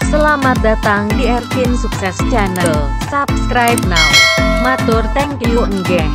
Selamat datang di Ervin Sukses Channel. Subscribe now. Matur thank you enggeh.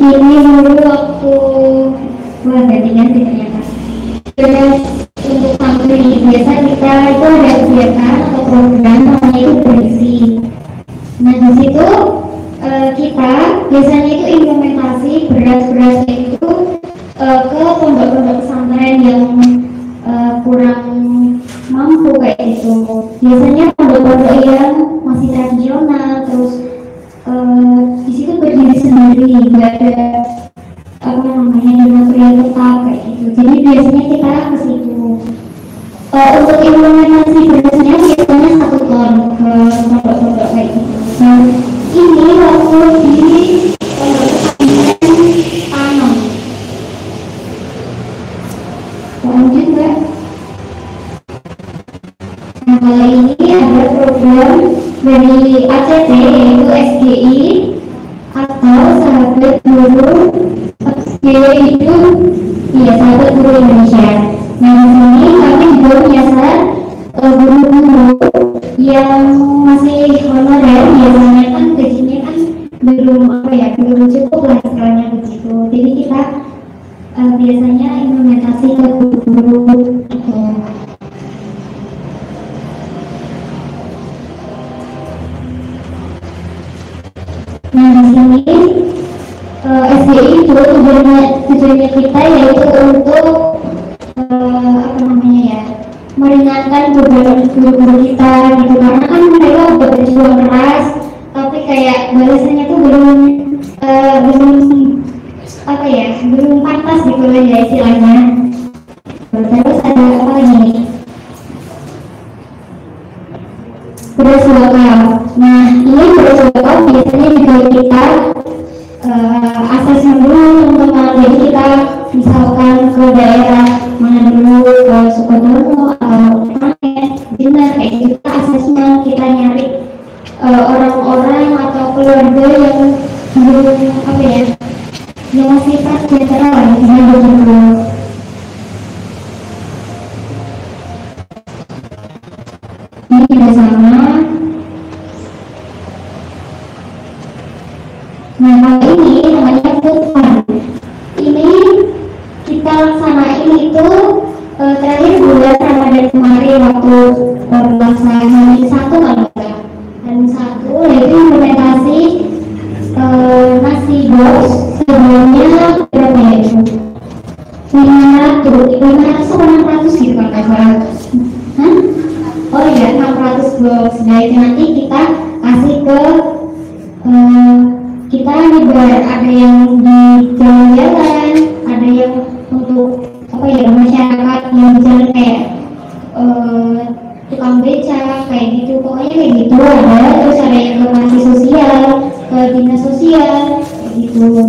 Ini dulu waktu ganti-ganti ternyata. Terus untuk santri biasa kita itu ada kegiatan atau program namanya itu berisi. Nah di situ kita biasanya itu implementasi beras-berasnya itu ke pondok-pondok pesantren yang kurang mampu kayak gitu. Biasanya pondok-pondok yang masih tradisional, terus di situ berdiri sendiri, nggak ada apa namanya material tetap kayak gitu. Jadi biasanya kita ke situ. Untuk implementasi berasnya biasanya 1 ton ke pondok-pondok kayak gitu. Nah ini waktu di pesantren tanam. Lanjut mbak. Nah kalau ini ada program dari ACT yaitu SGI atau Sahabat Guru SGI itu Sahabat Guru Indonesia. Nah di sini kami juga menyasar guru-guru yang masih honorer, biasanya kan gajinya kan belum cukup lah istilahnya begitu. Jadi kita biasanya implementasi ke guru-guru itu. Nah di sini SGI itu tujuannya kita yaitu untuk meringankan beban guru-guru kita gitu, karena kan mereka udah berjuang keras tapi kayak balasannya tuh belum pantas gitu lah ya istilahnya. Terus ada apa lagi nih? Beras lokal. Nah ini beras lokal biasanya juga kita asesmen dulu teman-teman. Jadi kita misalkan ke daerah mana dulu, ke Sukodono atau Jenar kayak gitu, kita asesmen, kita nyari orang-orang atau keluarga yang belum yang masih prasejahtera lah misalnya begitu. Ini juga sama. Nah kalau ini namanya food fund. Ini kita laksanain itu terakhir bulan Ramadan kemarin waktu pelaksanaan hari 1 kalau enggak. Hari 1 yaitu implementasi nasi box sebenarnya berapa ya itu? 500 atau 600 gitu kan nggak salah. Oh iya 600 box. Nah itu nanti kita kasih ke kita nyebar, ada yang di jalan-jalan, ada yang untuk masyarakat yang jalan kayak tukang beca kayak gitu, pokoknya kayak gitu ada. Terus ada yang ke panti sosial, ke dinas sosial kayak gitu.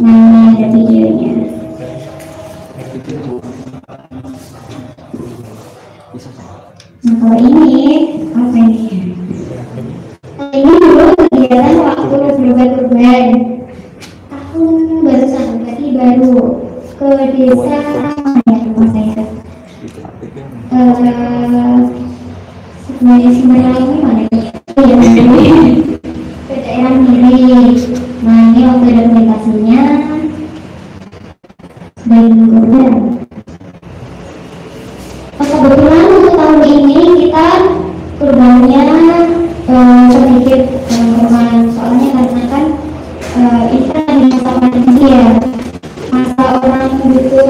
Nah ada videonya. Nah kalau ini apa ini? Ini dulu kegiatan waktu berkurban tahun barusan, berarti baru ke desa rumah saya. Sebenarnya ini mana ya? Ke daerah Miri. Nah ini waktu dokumentasinya dari kurban. Kebetulan untuk tahun ini kita kurbannya sedikit teman-teman, soalnya karena kan ini kan di masa pandemi ya, masa orang butuh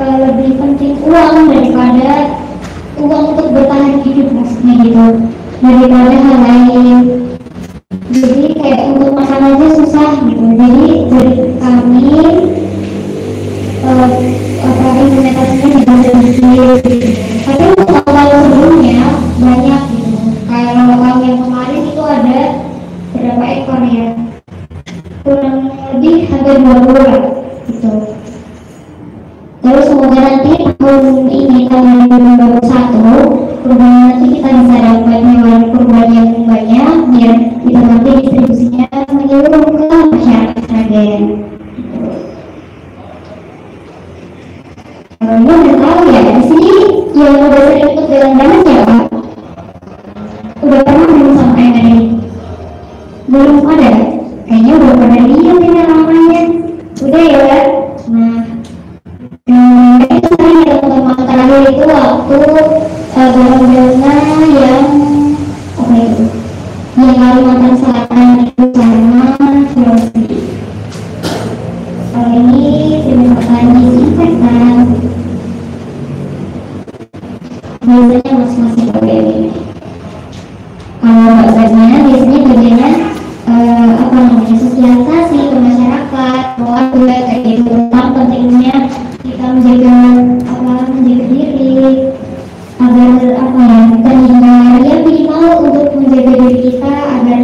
lebih penting uang daripada uang untuk bertahan hidup, maksudnya gitu, daripada hal lain. Jadi kayak untuk makan aja susah gitu. Jadi dari kami implementasinya di bahasa Inggris. Tapi untuk awal sebelumnya nomor 1 kurban nanti kita bisa dapat hewan kurban yang banyak biar kita nanti distribusinya menyeluruh ke masyarakat Sragen. Kalau udah tahu ya, di sini yang udah sering ikut jalan-jalan ya Pak? Udah pernah belum sama yang ada ini? Belum ada? Kayaknya udah pernah lihat ini namanya. Udah ya Pak? Nah, itu sering ya teman-teman, terakhir itu waktu jalan-jalan yang apa itu? Yang Kalimantan Selatan itu sama Sulawesi. Kalau ini dimintakan disinfektan. Biasanya masing-masing ini. Kalau bagiannya biasanya bagiannya apa namanya sosialisasi ke masyarakat, keluarga kayak gitu. Tentang pentingnya kita menjaga diri agar apa ya terhindar ya minimal untuk menjaga diri kita agar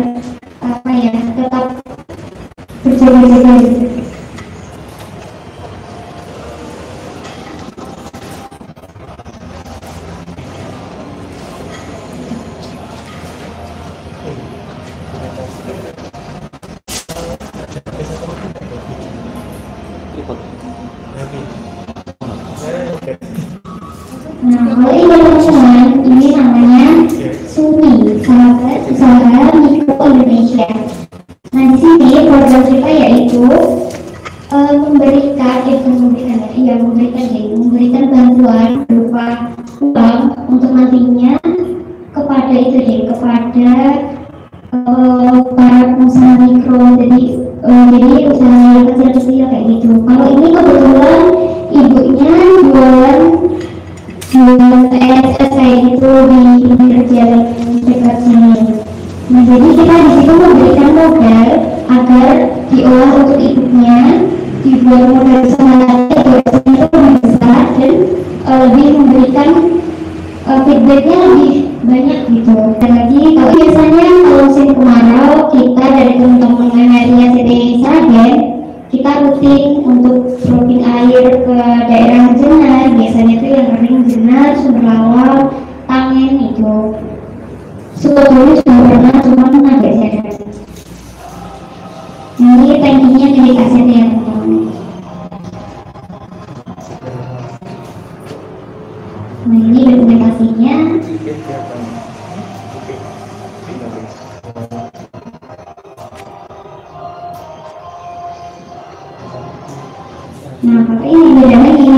apa ya tetap berjaga-jaga. Nah, kalau ini teman-teman, ini namanya SUMI, Sahabat Usaha Mikro Indonesia. Nah, di sini program kita yaitu memberikan bantuan berupa uang untuk nantinya kepada para pengusaha mikro, jadi usaha yang kecil-kecil kayak gitu. Kalau ini kebetulan ibunya jualan es kayak gitu di pinggir jalan dekat sini. Nah, jadi kita di situ memberikan modal agar diolah untuk ibunya, dibuat modal sehari itu lebih besar dan lebih memberikan feedbacknya lebih banyak gitu. Dan lagi kalau biasanya kalau musim kemarau kita dari teman-teman MRI CTI Sragen kita rutin untuk dropping air ke daerah Jenar, biasanya itu yang kering Jenar, Sumberlawang, Tangen itu. Sukabumi juga pernah, cuman agak jarang. Ini tankinya milik ACT ya teman-teman. Nah, ini dokumentasinya. Nah, kalau ini beda lagi.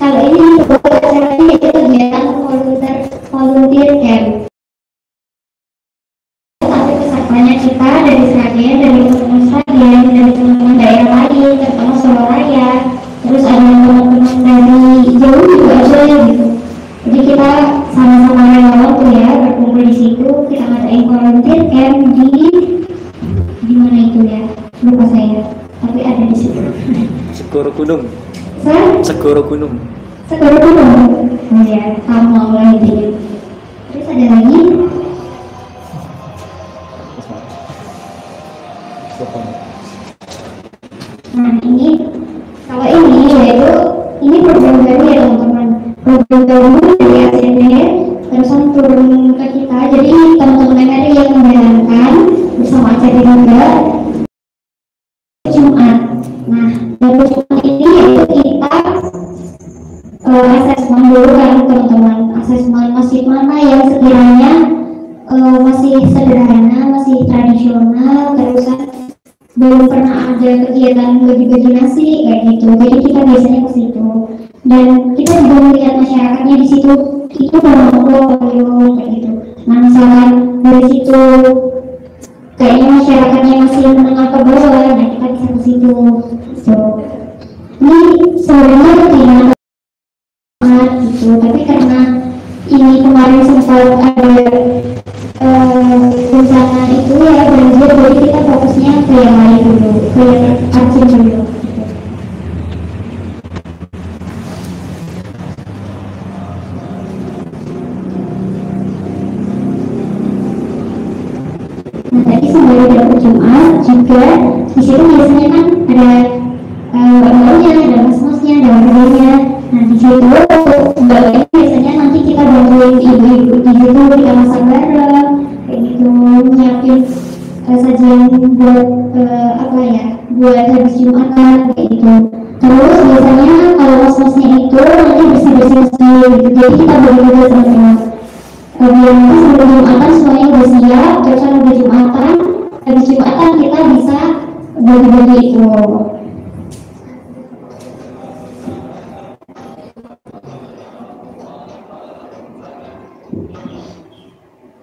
Kalau ini caranya itu kegiatan volunteer camp. Tapi pesertanya kita dari Sragen, dari teman-teman Sragen, dari teman-teman daerah lain, terutama Surabaya. Terus ada teman-teman dari jauh juga ada gitu. Jadi kita sama-sama relawan tuh ya berkumpul di situ. Kita ngadain volunteer camp di mana itu ya? Lupa saya. Tapi ada di situ. Segoro Gunung. Segoro Gunung. Oh ya, kamu lagi. Terus ada lagi. Nah, ini kalau ini yaitu ini program baru ya teman-teman. Program baru dari ACD terusan turun ke kita. Jadi teman-teman MRI yang menjalankan bersama ACD juga Jumat. Nah, dari Jumat ini yaitu kita asesmen dulu kan teman-teman, asesmen masjid mana yang sekiranya masih sederhana, masih tradisional, terusan belum pernah ada kegiatan bagi-bagi nasi kayak gitu. Jadi kita biasanya ke situ dan kita juga melihat masyarakatnya di situ itu berkumpul kayak gitu. Nah, misalkan dari situ kayaknya masyarakatnya masih menengah ke bawah, nah kita bisa ke situ. So, ini sebenarnya rutin gitu, tapi karena ini kemarin sempat ada bencana itu ya banjir, jadi kita fokusnya ke yang lain dulu, ke yang arcin dulu. Nah, tadi sembari dapat Jumat juga di situ biasanya kan ada mbak-mbaknya, ada mas-masnya, ada warganya. Nah, di situ mbak-mbaknya kita berbeda sama biar sebelum Jumatan semuanya udah siap, terus udah Jumatan, habis Jumatan kita bisa bagi-bagi itu.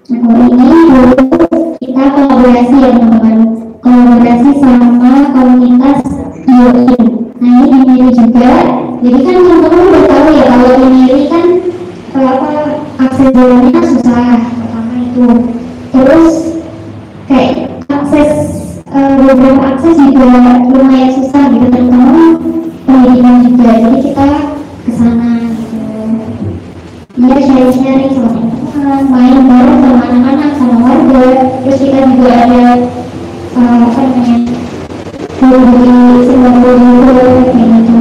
Nah kalau ini dulu kita kolaborasi ya teman-teman, kolaborasi sama komunitas IOIN. Nah ini dimilih juga, jadi kan teman-teman udah tahu ya kalau dimilih kan akses jalannya susah, pertama itu. Terus kayak akses beberapa akses juga lumayan susah gitu, terutama pendidikan juga. Jadi kita kesana gitu. Dia sharing-sharing sama teman-teman, main bareng sama anak-anak, sama warga. Terus kita juga ada berbagi sembako juga kayak gitu.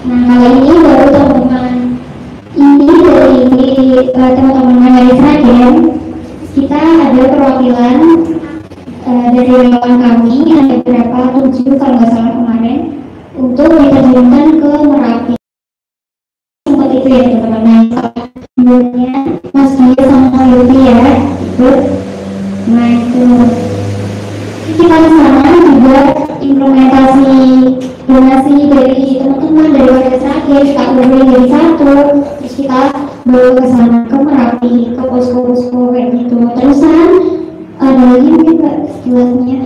Nah kali ini baru teman-teman ini dari teman-teman dari Sragen, kita ada perwakilan dari relawan kami, ada beberapa 7 kalau nggak salah kemarin, untuk diterjunkan ke Merapi. Sempat itu ya teman-teman. Sebelumnya Mas Dia sama Yuti ya, ikut. Nah itu kita ke sana juga implementasi donasi dari teman-teman dari warga Sragen, kita kumpulin jadi satu, terus kita bawa ke sana ke Merapi, ke posko-posko kayak gitu. Terusan ada lagi mungkin nggak sejelasnya.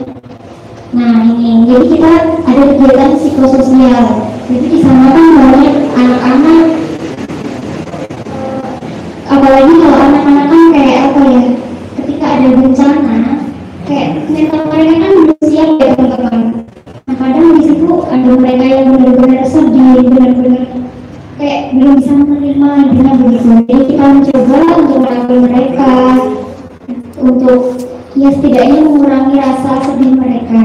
Nah ini, jadi kita ada kegiatan psikososial. Jadi di sana kan banyak anak-anak, apalagi kalau anak-anak kan kayak apa ya, ketika ada bencana, kayak mental mereka kan belum siap ya teman-teman. Nah kadang di situ ada mereka yang benar-benar sedih, benar-benar kayak belum bisa menerima dengan begitu. Jadi kita mencoba untuk merangkul mereka, untuk ya setidaknya mengurangi rasa sedih mereka.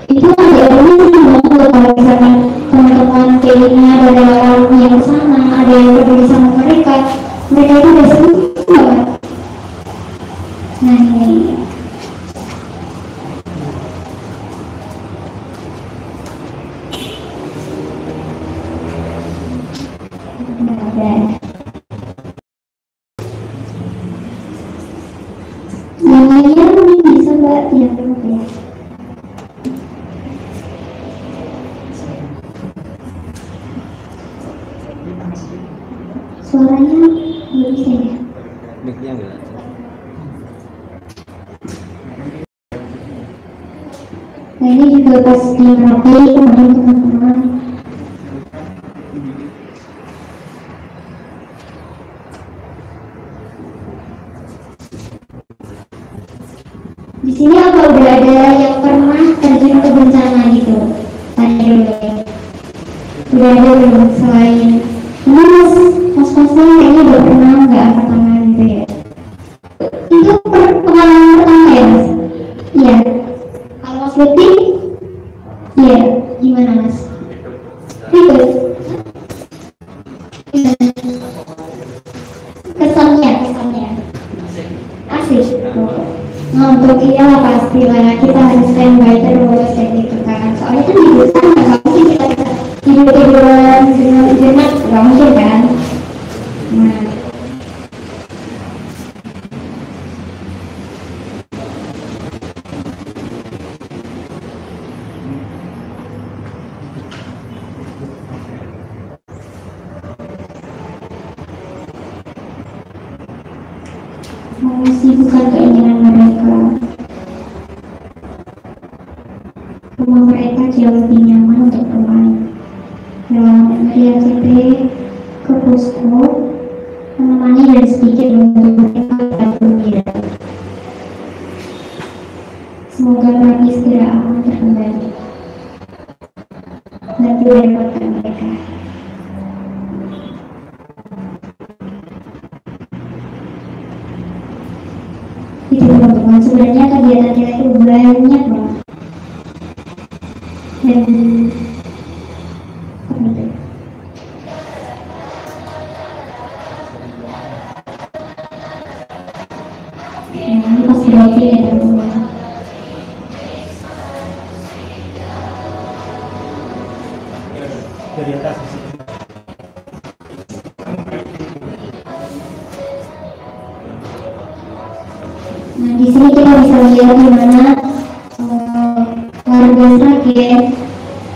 Itu agak rumit banget kalau misalkan teman-teman kayaknya ada relawan yang kesana, ada yang peduli sama mereka itu udah sedih banget. Nah ini yang lainnya mungkin bisa mbak ya. Suaranya nggak bisa ya? Mic-nya enggak. Nah ini juga pas di Merapi kemarin teman-teman. Di sini apa udah ada yang pernah terjun ke bencana gitu? Tanya dulu ya. Udah ada belum selain ini mas-masnya kayaknya udah pernah nggak angkat tangan gitu ya? Itu pengalaman pertama ya mas? Iya. Kalau mas Lutfi? Iya. Gimana mas? Ikut? Kesannya asik. Nah untuk iya pastilah kita harus standby terus kayak gitu kan. Soalnya kan di desa nggak mungkin kita tidur-tiduran jenak nggak mungkin kan. Nah bukan keinginan mereka, rumah mereka jauh lebih nyaman untuk bermain. Relawan dari RCT ke posko menemani dari sedikit untuk mereka bergembira. Semoga Merapi segera aman terkendali dan dibebaskan mereka. Itu teman-teman, sebenarnya kegiatan kita itu banyak banget. Dan apa itu? Nah, ini pas berarti ya teman-teman. dari atas di situ. Nah, di sini kita bisa lihat gimana warga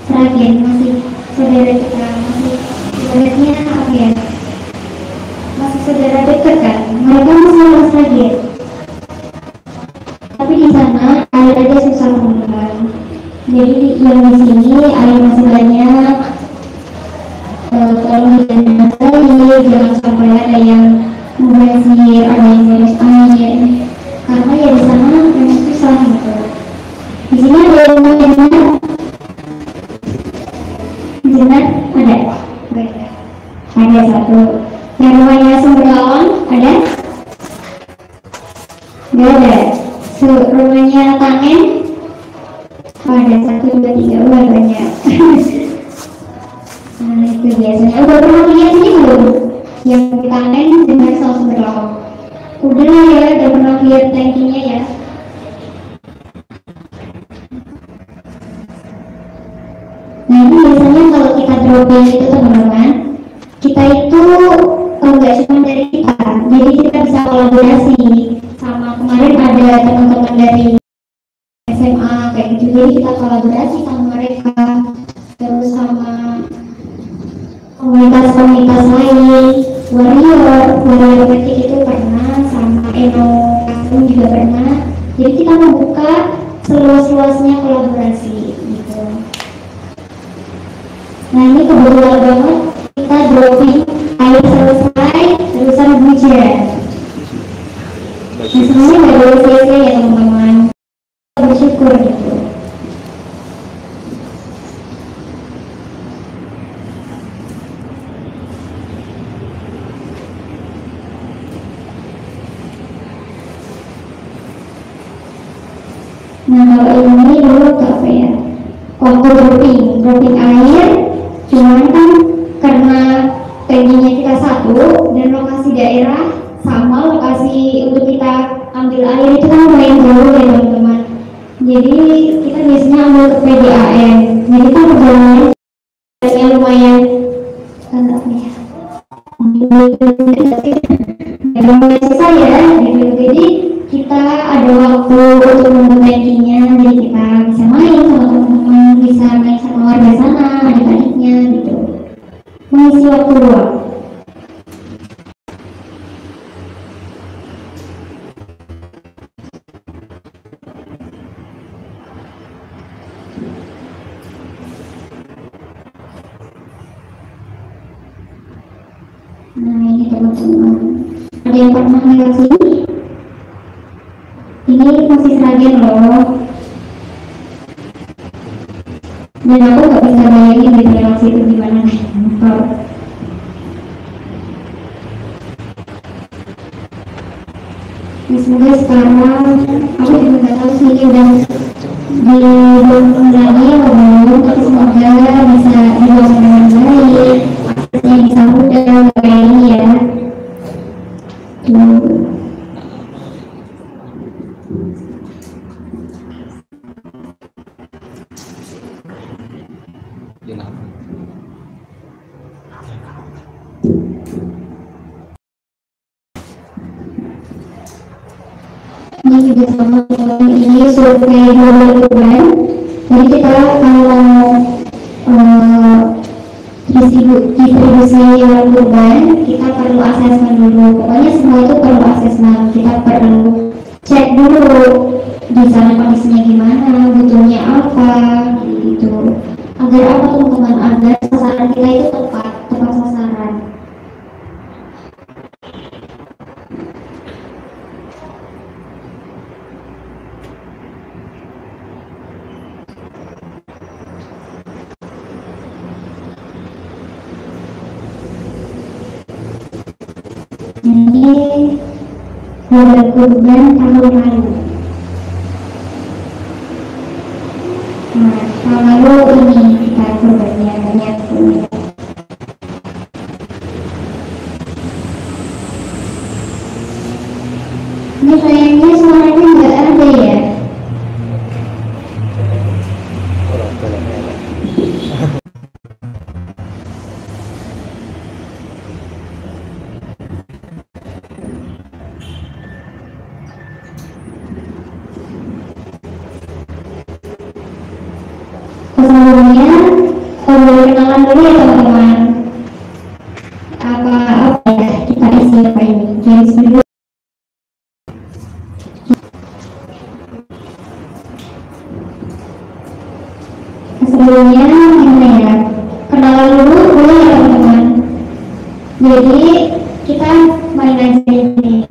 Sragen masih saudara kita, masih ibaratnya apa ya, masih saudara dekat kan, mereka masih orang Sragen, tapi di sana air aja susah menemukan. Jadi yang di sini air masih banyak, kalau hujan lagi jangan sampai ada yang mubazir, ada yang boros air, karena ya di sana memang susah gitu. Di sini ada yang mau jenar ada, ada satu. Yang rumahnya Sumberlawan ada? Nggak ada. Rumahnya Tangen ada 1, 2, 3, banyak. Nah itu biasanya. Udah pernah lihat sini belum? Yang di Tangen jenar sama Sumberlawan. Udah lah ya, udah pernah lihat tankinya ya. Nah ini biasanya kalau kita dropping itu teman-teman, kita itu nggak cuma dari kita, jadi kita bisa kolaborasi sama, kemarin ada teman-teman dari SMA kayak gitu, jadi kita kolaborasi sama mereka, terus sama komunitas-komunitas lain, warrior petik itu pernah, sama Eno Custom juga pernah, jadi kita membuka seluas-luasnya kolaborasi gitu. Nah ini kebetulan banget kita dropping air selesai terusan hujan. Nah semuanya nggak boleh sia-sia ya teman-teman, kita bersyukur gitu. Nah kalau ini dulu apa ya, waktu dropping air, cuman kan karena tankinya kita satu dan lokasi daerah sama, lokasi untuk kita ambil air itu kan lumayan jauh ya teman-teman, jadi kita biasanya ambil ke PDAM, jadi kan perjalanannya lumayan lumayan susah ya gitu. Jadi kita ada waktu untuk memperbaikinya, jadi kita bisa main sama teman-teman, bisa main sama warga sana, adik-adiknya gitu, mengisi waktu luang. Nah ini teman-teman, ada yang pernah lewat sini? Ini masih Sragen loh, dan aku nggak bisa bayangin di lewat situ gimana naik motor. Nah, semoga sekarang aku juga nggak tahu sih udah di lagi atau belum, tapi semoga bisa dibawa dengan baik, aksesnya bisa mudah kayak ini ya. Ini juga sama, ini survei urban. Jadi kita kalau distribusi urban, kita perlu asesmen dulu. Pokoknya semua itu perlu asesmen. Kita perlu cek dulu di sana kondisinya gimana, butuhnya apa, gitu. Agar apa teman-teman? Agar sasaran kita itu tepat sasaran. Ini model kurban tahun lalu. Nah, tahun lalu ini kita kurbannya banyak tuh. Ini sayangnya suaranya nggak ada ya. sebelumnya boleh kenalan dulu ya teman-teman. Apa ya kita isi apa ini? James dulu. Sebelumnya gimana ya? Kenalan dulu boleh ya teman-teman. Jadi kita main aja ini.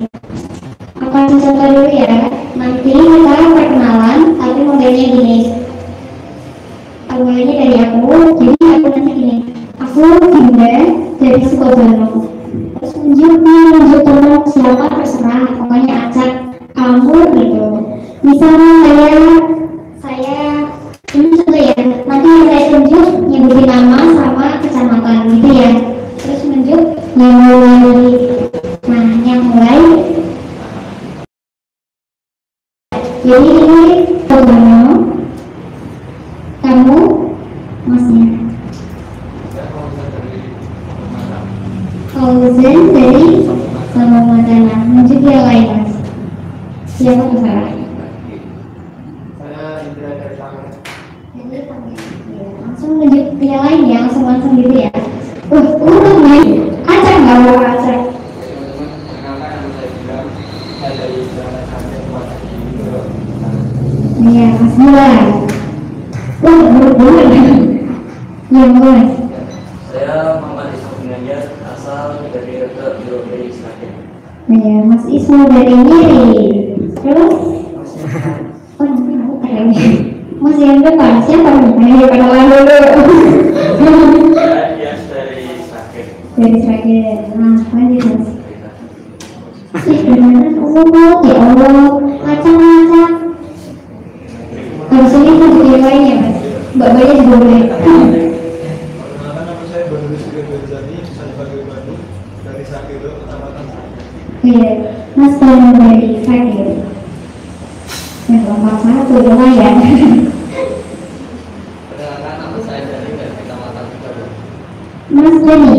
Akan contoh dulu ya. Nanti kita perkenalan, tapi modelnya gini. Awalnya dari aku, jadi aku nanti gini. Aku Dinda dari Sukodono. Terus menunjuk teman siapa terserah, pokoknya acak kamu gitu. Misalnya saya ini contoh ya. Nanti yang saya tunjuk nyebutin nama sama kecamatan gitu ya. Terus menunjuk yang mulai. Nah, yang mulai. Jadi ini Sukodono. Kamu masnya. Fauzan dari Sama Madana. Menunjuk yang lain mas. Siapa terserah? Saya Indra dari Tangerang. Langsung menunjuk yang lain ya, langsung gitu ya. Untung nih, acak nggak mau acak. Perkenalkan nama saya Indra. Saya dari Jalan Sampai Kuasa Iya, mas Bulan. Buruk banget. Iya mas. Saya Muhammad Ismail Ginanjar, asal dari Rete Birokeri Sragen. Iya, mas Ismail dari Miri. Terus? Oh, nanti aku keren. Mas yang depan, siapa nih? Ayo kenalan dulu. Saya Dias dari Sragen. Dari Sragen. Nah, lanjut mas. Beneran umum, ya Allah. Acak-acak. Harus ini tunjuk yang lain ya mas. Mbak-mbaknya juga boleh. Perkenalkan nama saya Badrus Genzani, saya sebagai Bandung dari Sakiro, Kecamatan Sakiro. Iya, mas Banu dari Sakir. Yang lompat satu lumayan. Perkenalkan nama saya dari Kecamatan Kedau. Mas Jenny.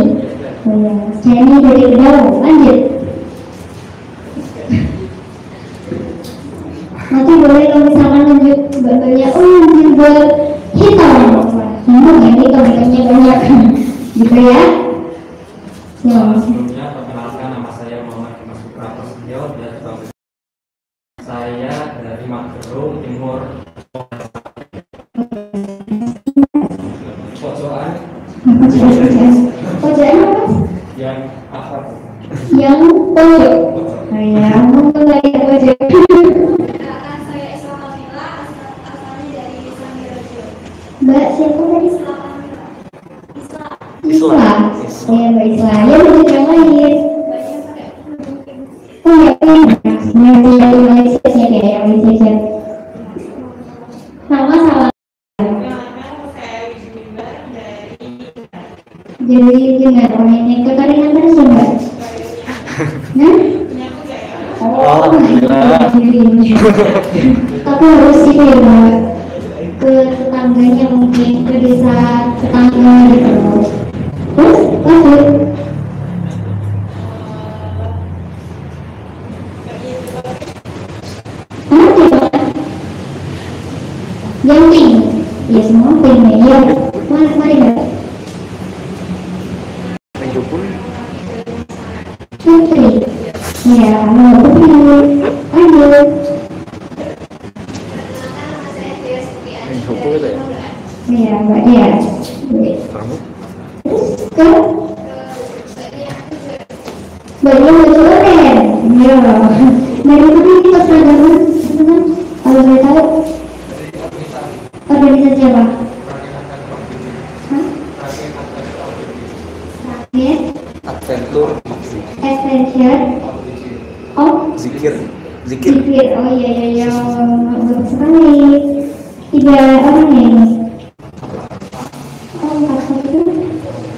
Oh iya, Mas Jenny dari Kedau. Lanjut. Nanti boleh kalau misalkan tunjuk mbak-mbaknya, oh jilbab hitam. Wah, hitam ya, hitam ikannya banyak. Gitu ya. Ya. Sebelumnya perkenalkan nama saya Muhammad Dimas Putra Prasetyo dari Bangsa. Saya dari Magelang Timur. Pojokan Pojokan apa? yang akrab. Yang pojok. Oh iya, ngomong dari pojok. Saya Isla Kamila, asalnya dari Sangirajo. Mbak siapa tadi? Isla. Isla. Iya Mbak Isla. Ya menunjuk yang lain. Banyak pakai penduduk. Oh ya, nanti yang Malaysia ya, yang Malaysia. Nama salah. Perkenalkan saya Wijimimbar dari Jadi dengan orang yang kekeringan terus ya Mbak. Nah? Penyaku Jaya. Oh, tapi harus ini ya Mbak, ke tetangganya mungkin, ke desa tetangga gitu. Terus lanjut. Nanti Pak, yang pink, ya semua pink ya. Mari Mbak. Putri. Ya, mau Putri. Lanjut. Saya Dia Supiani Hukum itu dari ya? Pemudaan. Iya, Mbak Dia. Kamu? Ke bagian lucu keren. Iya. Dari mana kita seragaman? Teman-teman, kalau saya tahu organisasi apa? Hah? Rakyat Adventure Adventure of Zikir. Zikir. Oh iya iya iya, bagus sekali. 3 orang ya ini. Oh 4 itu.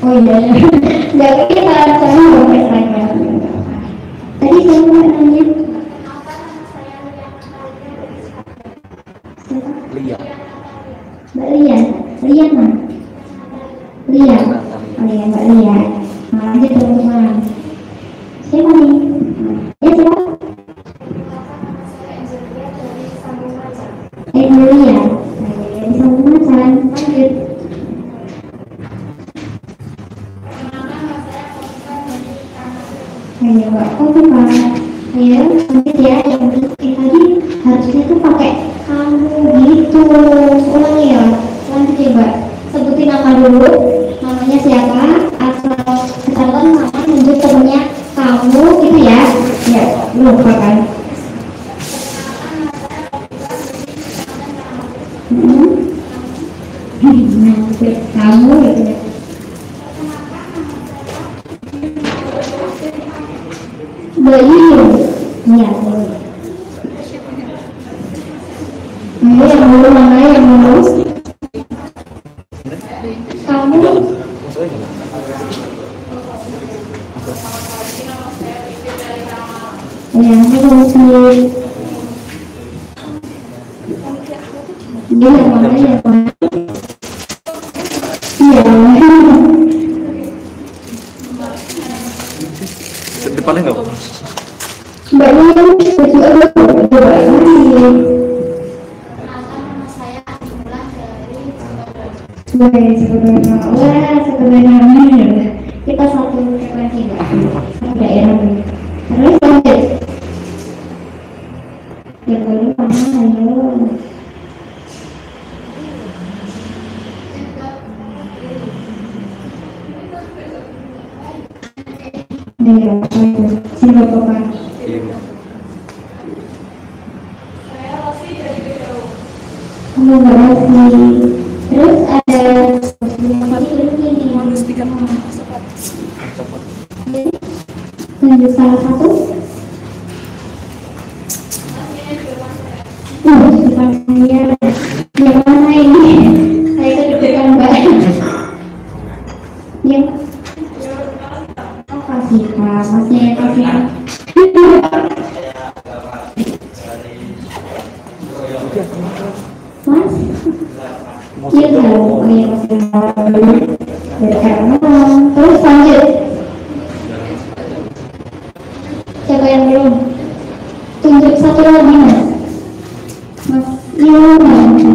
Oh iya iya. Nggak kita sama progres lagi. Tadi siapa namanya? Siapa? Lia. Mbak Lia. Lia mana? Lia. Oh iya Mbak Lia. Nah lanjut teman-teman. Siapa nih? Ya siapa? Saya Angelia dari Sambung Macan. Emilia. Nah, bisa teman-teman. Lanjut. ya Mbak. Oke Pak. Ya, lanjut ya. Yang tadi harusnya tuh pakai kamu gitu. Ulang ya. Lanjut ya Mbak. Sebutin nama dulu. Namanya siapa? Asal misalkan nama lanjut temennya kamu gitu ya. Ya, lupa kan. Kamu gitu ya. Bayi, iya. Ayo yang dulu, mana yang dulu? Kamu? Ya, aku sendiri. Dia yang mana ya Pak? Iya. Depannya nggak Pak? Mbaknya baju apa? Coba lagi. Nama saya Adimulah dari Wah, sebenarnya kita satu frekuensi Mbak. Satu daerah Mbak. Terus lanjut. Yang baru mana ayo? Ayo, siapa Bapak? Kamu berhasil. Terus ada lanjut salah satu. Depan saya. Yang mana ini? Saya kedua Mbak. Yang kasih Pak, masih kasih Pak. Mas, iya tahu, iya masih terus lanjut. Siapa yang belum? Tunjuk satu lagi Mas. Mas, iya Mas.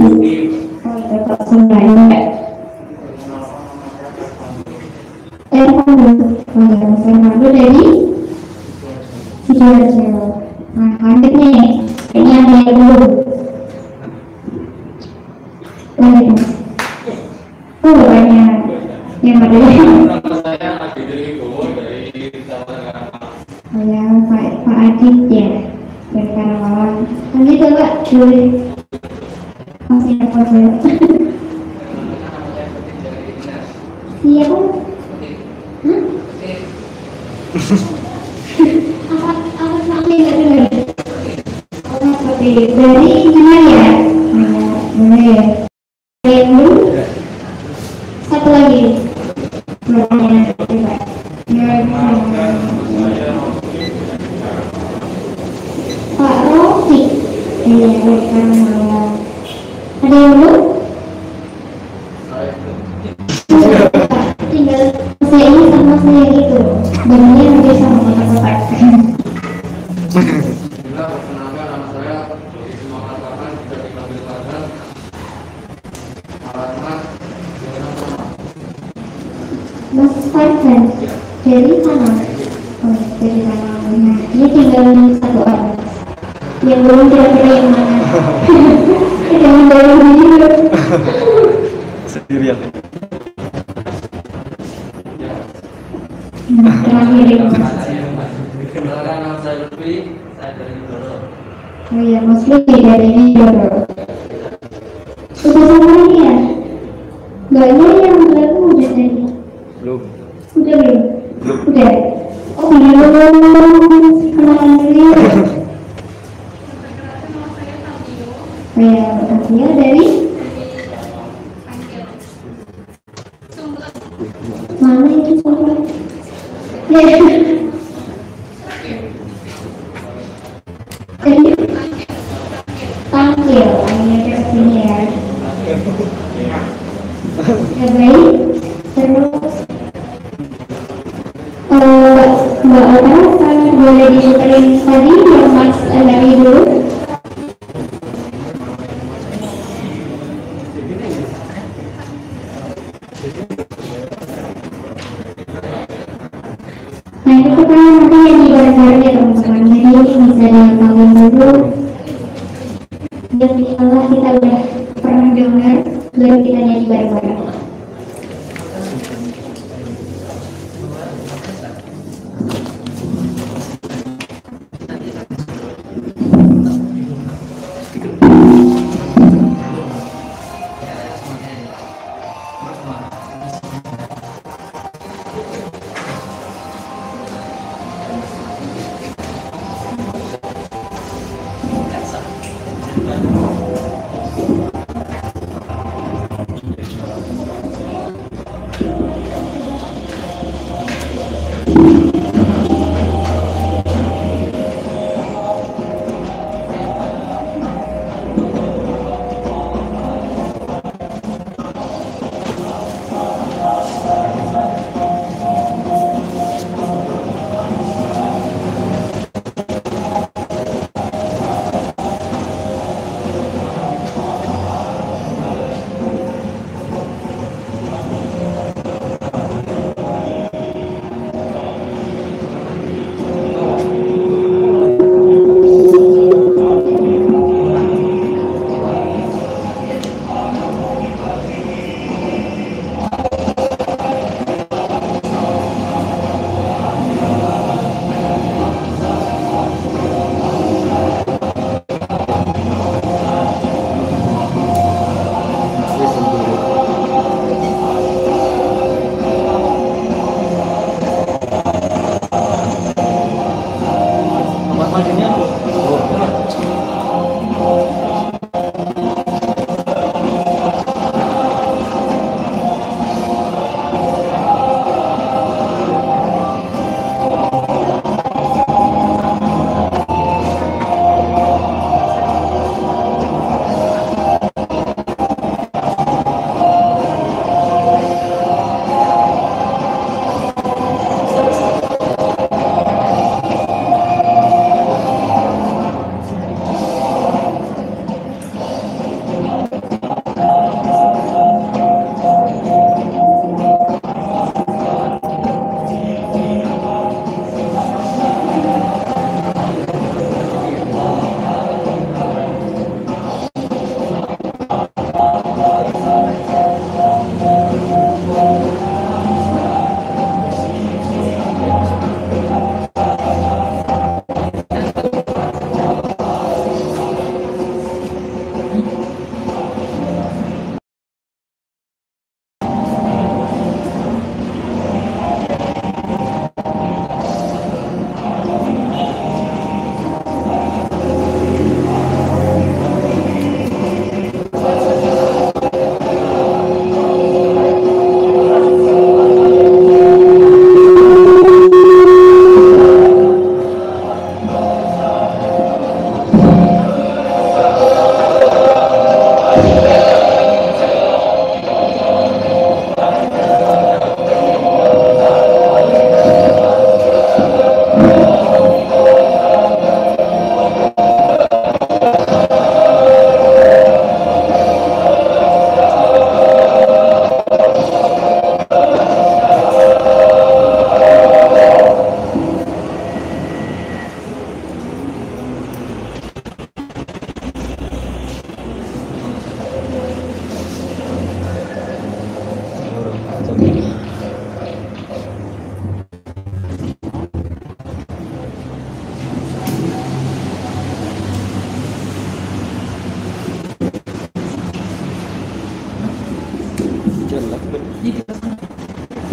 Oh, Bapak sebenarnya. Kamu, saya malu dari Sidoarjo. Nah, lanjut nih. Ini ada yang belum. Lanjut Mas. Oh, banyak. Yang ada oh ya, Pak Adit ya. Dari Karawang. Lanjut coba dulu. Masih apa ya? Siapa? Apa namanya dengar? Seperti dari mana ya? Boleh. Lalu satu lagi. Namanya coba. Pak Rofi. Iya, kan malam. Ada yang belum? Tinggal saya ini sama saya itu. Benarnya nanti sama kotak-kotak. Nama saya Dodi Mengatakan dari Kabupaten Klaten. Alamat Mas Faisal dari sana. Oh, dari sana. Nah, ini tinggal satu orang. Yang belum kira-kira yang mana? Jangan dari dulu. Sendirian. Terakhir ini. Perkenalkan nama saya Lutfi, saya dari Mindoro. Oh iya, Mas Lutfi dari Mindoro. Sudah sama ini ya? Mbaknya yang berapa udah tadi? Belum. Udah belum? Udah. Oh belum. Kenalan dulu. Oh ya, Tavia dari mana itu sobat? Ya. Dari tampil, hanya ke sini ya. Ya baik. Terus Mbak Oka, boleh diputerin tadi yang Mas dari dulu. Nah itu kan nanti yang ya teman-teman. Jadi bisa diketahui dulu. Dan insyaallah kita udah pernah dengar, baru kita nyanyi bareng-bareng.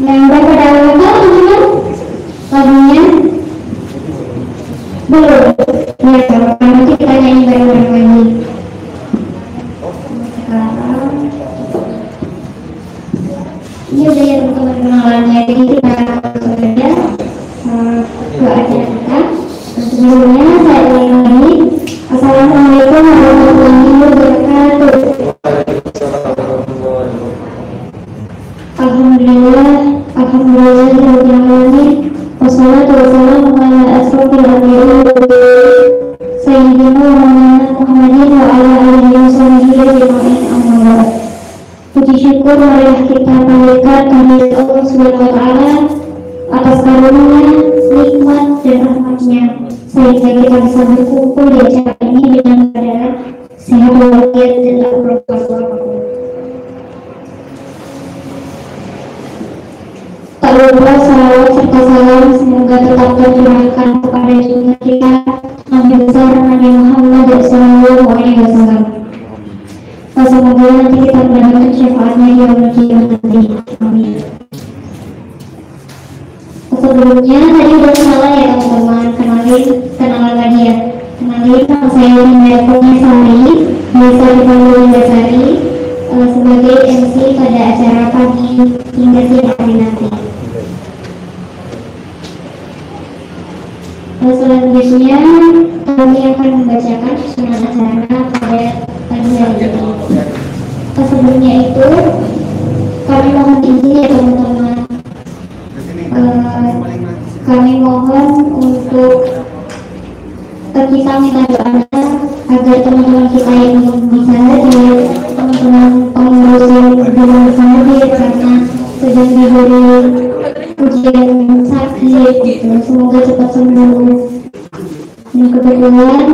Yang udah pada hafal teman-teman lagunya? Belum? Ya, kalau nanti kita nyanyi bareng-bareng lagi. Sekarang ini udah ya teman-teman kenalannya, jadi kita langsung saja ke acara kita. Sebelumnya saya ulangi lagi. Assalamualaikum warahmatullahi wabarakatuh. Alhamdulillah, wassalatu wassalamu ala asrofil anbiya'i sayyidina Muhammadin wa ala alihi wa sahbihi ajma'in, amma ba'd. Puji syukur marilah kita panjatkan kehadirat Allah Subhanahu wa taala atas karunia, nikmat dan rahmatnya. mereka bisa berkumpul di acara ini dengan keadaan sehat walafiat dan tak berpuasa apapun. Tak lupa salawat serta salam semoga tetap tercurahkan kepada junjungan kita Nabi besar Nabi Muhammad sallallahu alaihi wasallam. Semoga nanti kita mendapatkan syafaatnya di yaumul qiyamah nanti. Amin. Sebelumnya tadi udah kenalan ya teman-teman, kenalan lagi ya. Kenalin nama saya Linda Sari, biasa dipanggil Linda Sari, sebagai MC pada acara pagi hingga siang hari nanti. Selanjutnya kami akan membacakan susunan acara pada pagi hari ini. Sebelumnya itu kami mohon izin ya teman-teman. Kami mohon untuk kita minta doanya agar teman-teman kita yang belum bisa hadir, teman-teman pengurus yang belum bisa hadir karena sedang diberi ujian sakit gitu, semoga cepat sembuh. Dan kebetulan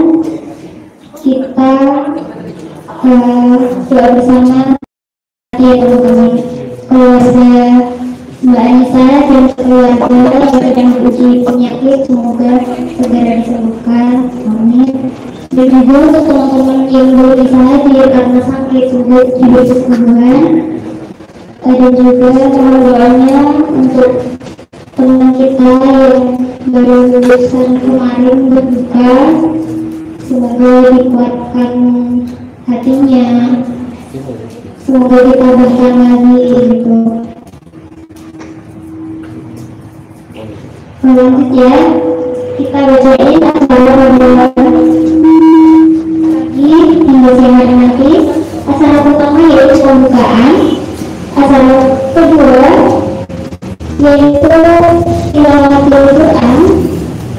kita doa bersama ya teman-teman, keluarga Mbak Anissa dan keluarga yang sedang diuji penyakit semoga segera disembuhkan, amin. Dan juga untuk teman-teman yang belum bisa hadir karena sakit semoga diberi kesembuhan. Dan juga mohon doanya untuk teman kita yang baru lulusan kemarin berduka, semoga dikuatkan hatinya, semoga ditabahkan lagi gitu. Selanjutnya kita bacain acara pagi hingga siang hari nanti. Acara pertama yaitu pembukaan, acara kedua yaitu tilawatul Quran,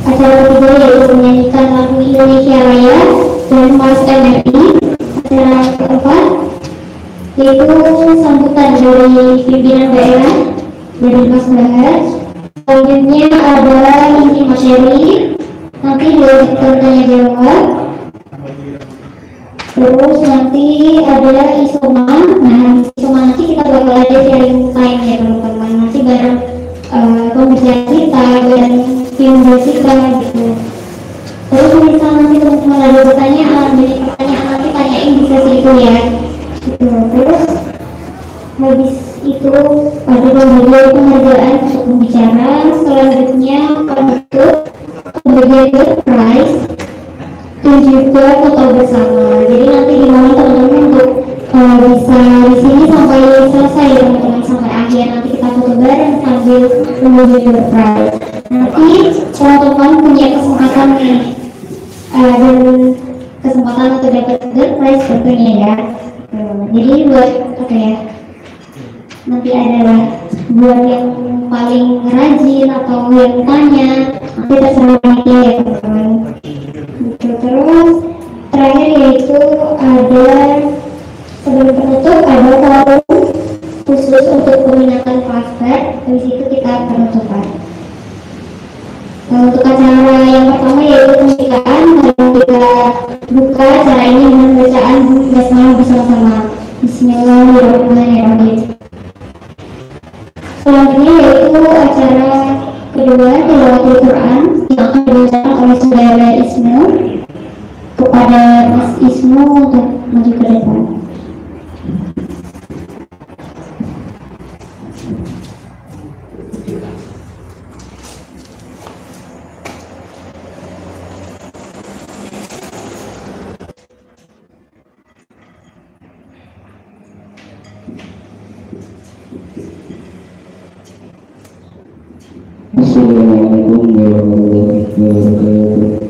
acara ketiga yaitu menyanyikan lagu Indonesia Raya dan Mars MRI, acara keempat yaitu sambutan dari pimpinan daerah dari Mas Bahar. Selanjutnya adalah inti materi, nanti dilanjutkan tanya jawab. Terus nanti ada isoman. Nah, isoman nanti kita bakal ada sharing time ya teman-teman. Nanti bareng pembicara kita dan tim Jessica gitu. Terus misal nanti teman-teman ada pertanyaan, jadi pertanyaan nanti tanyain di sesi itu ya. Gitu. Terus habis itu ada pembagian penghargaan untuk pembicara. Selanjutnya penutup pembagian door prize dan juga foto bersama. Jadi nanti dimohon teman-teman untuk bisa di sini sampai selesai ya teman-teman, sampai akhir. Nanti kita foto bareng sambil menunggu door prize. Nanti teman-teman punya kesempatan nih dan kesempatan untuk dapat door prize tentunya ya. Jadi buat apa ya? Nanti adalah buat yang paling rajin atau yang tanya, nanti terserah lagi ya teman-teman. Gitu. Terus terakhir yaitu ada sebelum penutup ada forum khusus untuk peminatan flashback. Habis itu kita penutupan. Untuk acara yang pertama yaitu pembukaan, kita buka acara ini dengan bacaan basmalah bersama-sama. Bismillahirrahmanirrahim. Selanjutnya yaitu acara kedua tilawatul Quran yang akan dibacakan oleh saudara Ismu. Kepada Mas Ismu untuk maju ke depan. Assalamualaikum warahmatullahi wabarakatuh.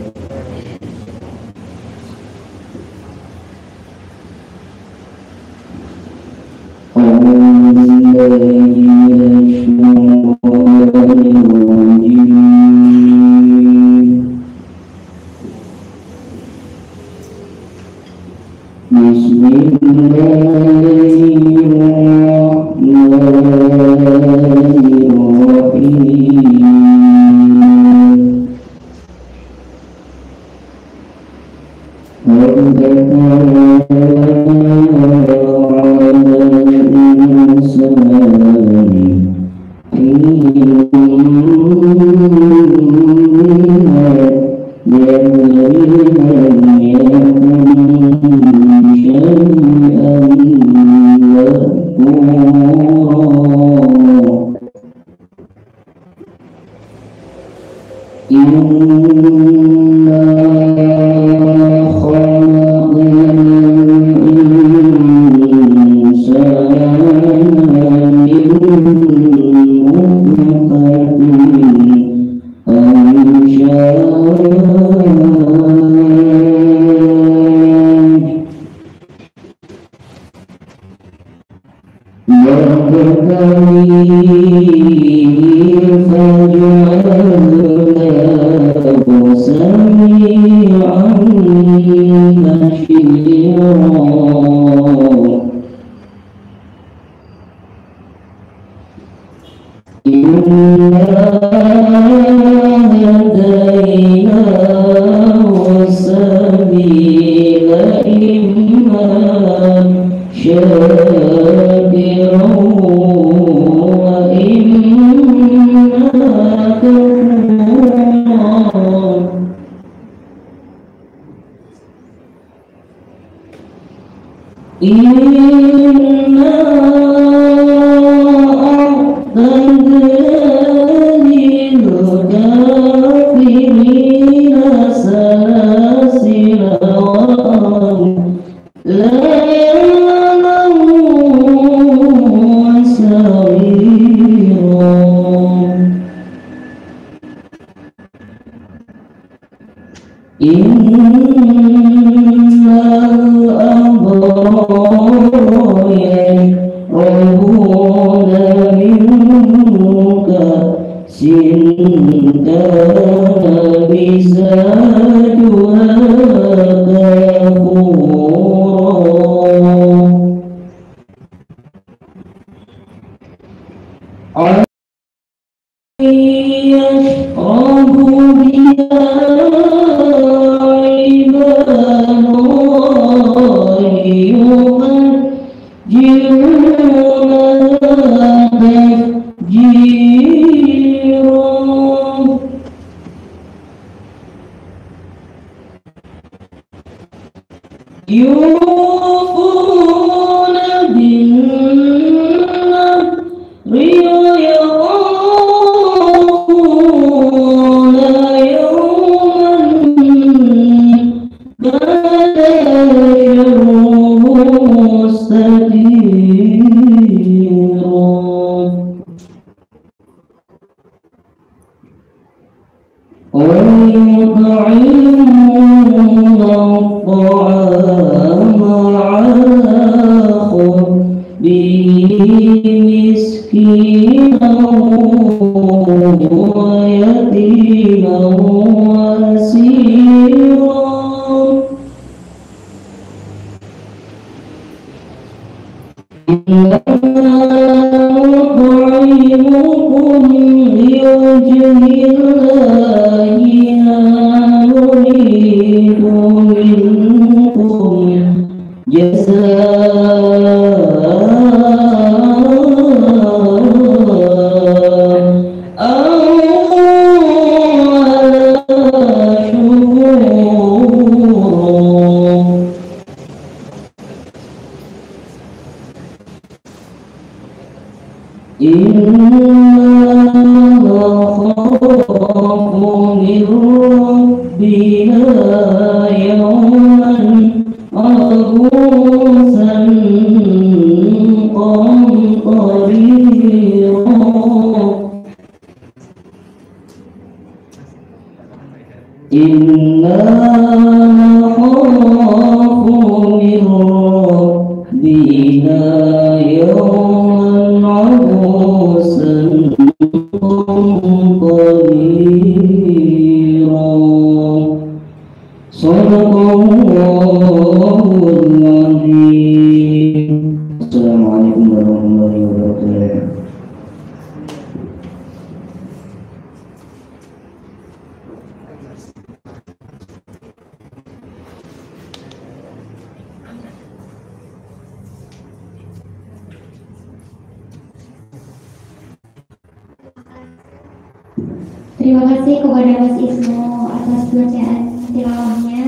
Terima kasih kepada Mas Isnu atas bacaan tilawahnya.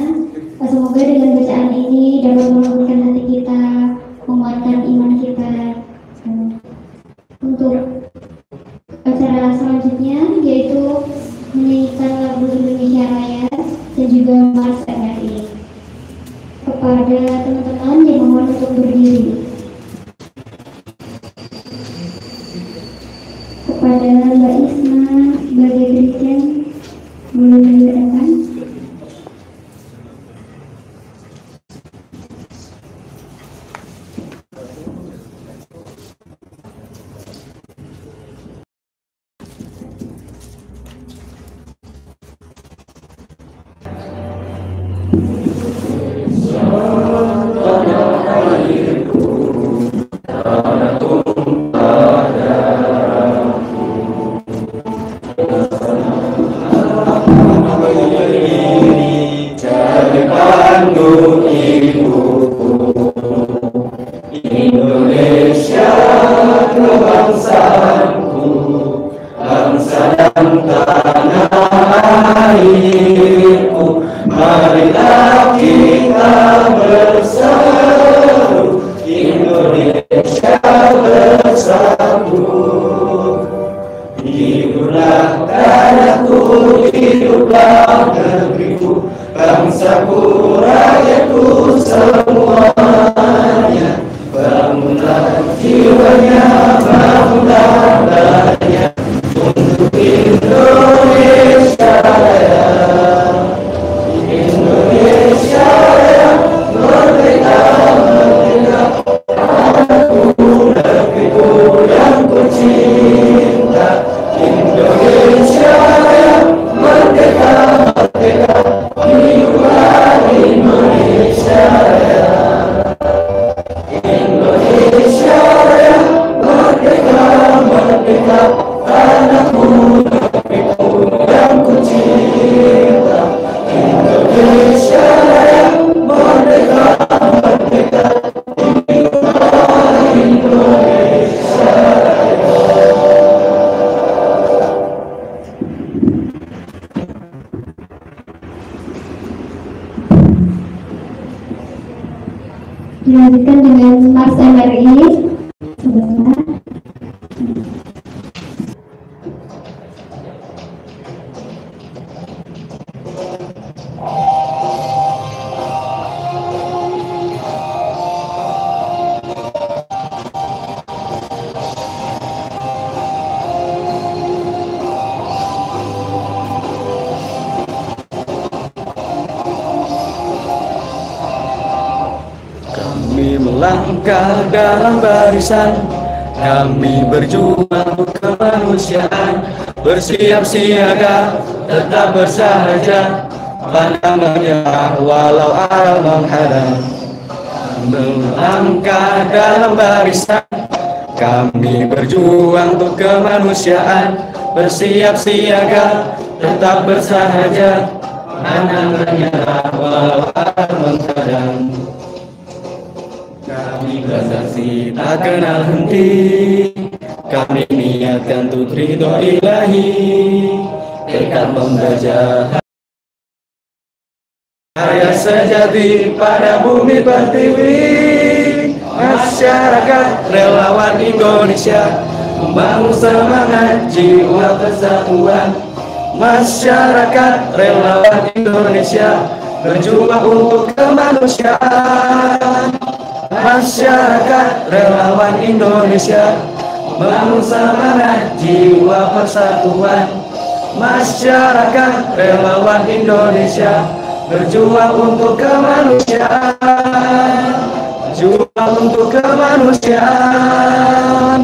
Semoga dengan bacaan ini dapat melembutkan hati kita, menguatkan iman kita. Untuk acara selanjutnya yaitu menyanyikan lagu Indonesia Raya dan juga Mars RRI. Kepada teman-teman dimohon untuk berdiri. Kepada Mbak Isma sebagai Dirjen boleh maju ke depan. Dilanjutkan dengan Mars MRI. Sebentar. Kami melangkah dalam barisan, kami berjuang untuk kemanusiaan, bersiap siaga, tetap bersahaja, pantang menyerah walau alam menghadang. Melangkah dalam barisan, kami berjuang untuk kemanusiaan, bersiap siaga, tetap bersahaja, pantang menyerah walau alam menghadang. Kami bersaksi tak kenal henti, kami niatkan untuk ridho ilahi, tekad membaca karya sejati pada bumi pertiwi. Masyarakat relawan Indonesia membangun semangat jiwa persatuan. Masyarakat relawan Indonesia berjuang untuk kemanusiaan. Masyarakat relawan Indonesia membangun semangat jiwa persatuan. Masyarakat relawan Indonesia berjuang untuk kemanusiaan, berjuang untuk kemanusiaan.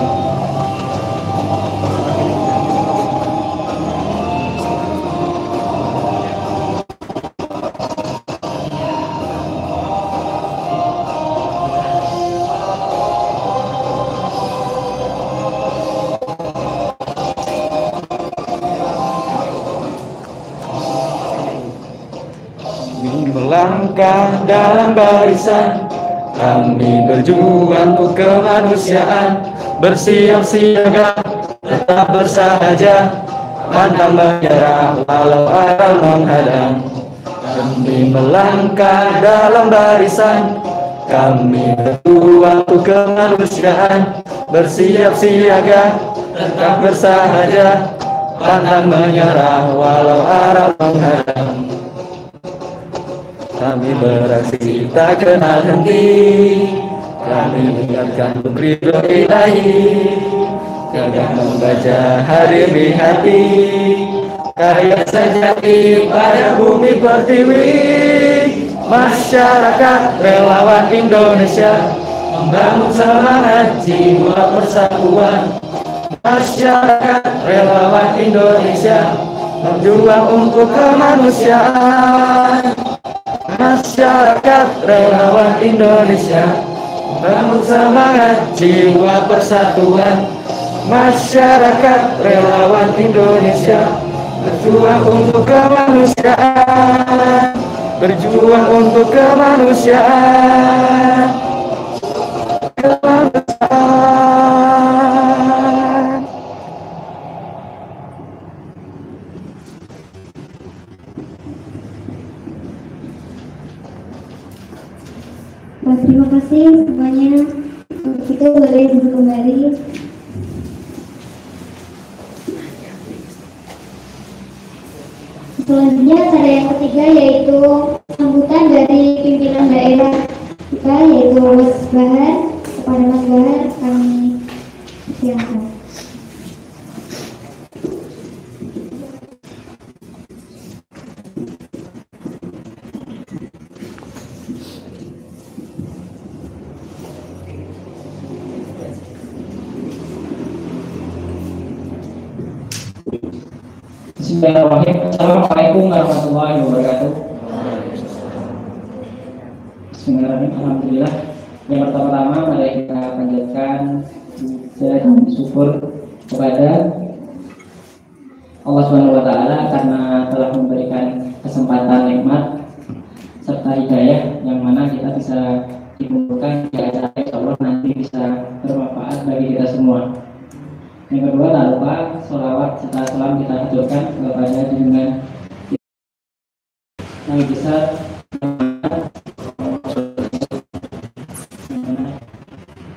Melangkah dalam barisan, kami berjuang untuk kemanusiaan, bersiap siaga, tetap bersahaja, pantang menyerah walau arah menghadang. Demi melangkah dalam barisan, kami berjuang untuk kemanusiaan. Bersiap siaga, tetap bersahaja, pantang menyerah walau arah menghadang. Kami beraksi tak kenal henti, kami mengingatkan untuk ridho ilahi. Gagah membaca hari demi hati, karya sejati pada bumi pertiwi. Masyarakat relawan Indonesia membangun semangat jiwa persatuan. Masyarakat relawan Indonesia berjuang untuk kemanusiaan. Masyarakat relawan Indonesia membangun semangat jiwa persatuan. Masyarakat relawan Indonesia berjuang untuk kemanusiaan. Berjuang untuk kemanusiaan. Terima kasih semuanya. Untuk itu boleh duduk kembali. Selanjutnya acara yang ketiga yaitu sambutan dari pimpinan daerah kita yaitu Mas Bahar. Kepada Mas Bahar kami silakan. Bismillahirrahmanirrahim. Assalamualaikum warahmatullahi wabarakatuh. Bismillahirrahmanirrahim. Alhamdulillah. Yang pertama-tama mari kita panjatkan puja dan syukur kepada Allah Subhanahu wa taala karena telah memberikan kesempatan nikmat serta hidayah yang mana kita bisa dikumpulkan di acara insyaallah nanti bisa bermanfaat bagi kita semua. Yang kedua, tak lupa sholawat serta salam kita aturkan kepada junjungan yang bisa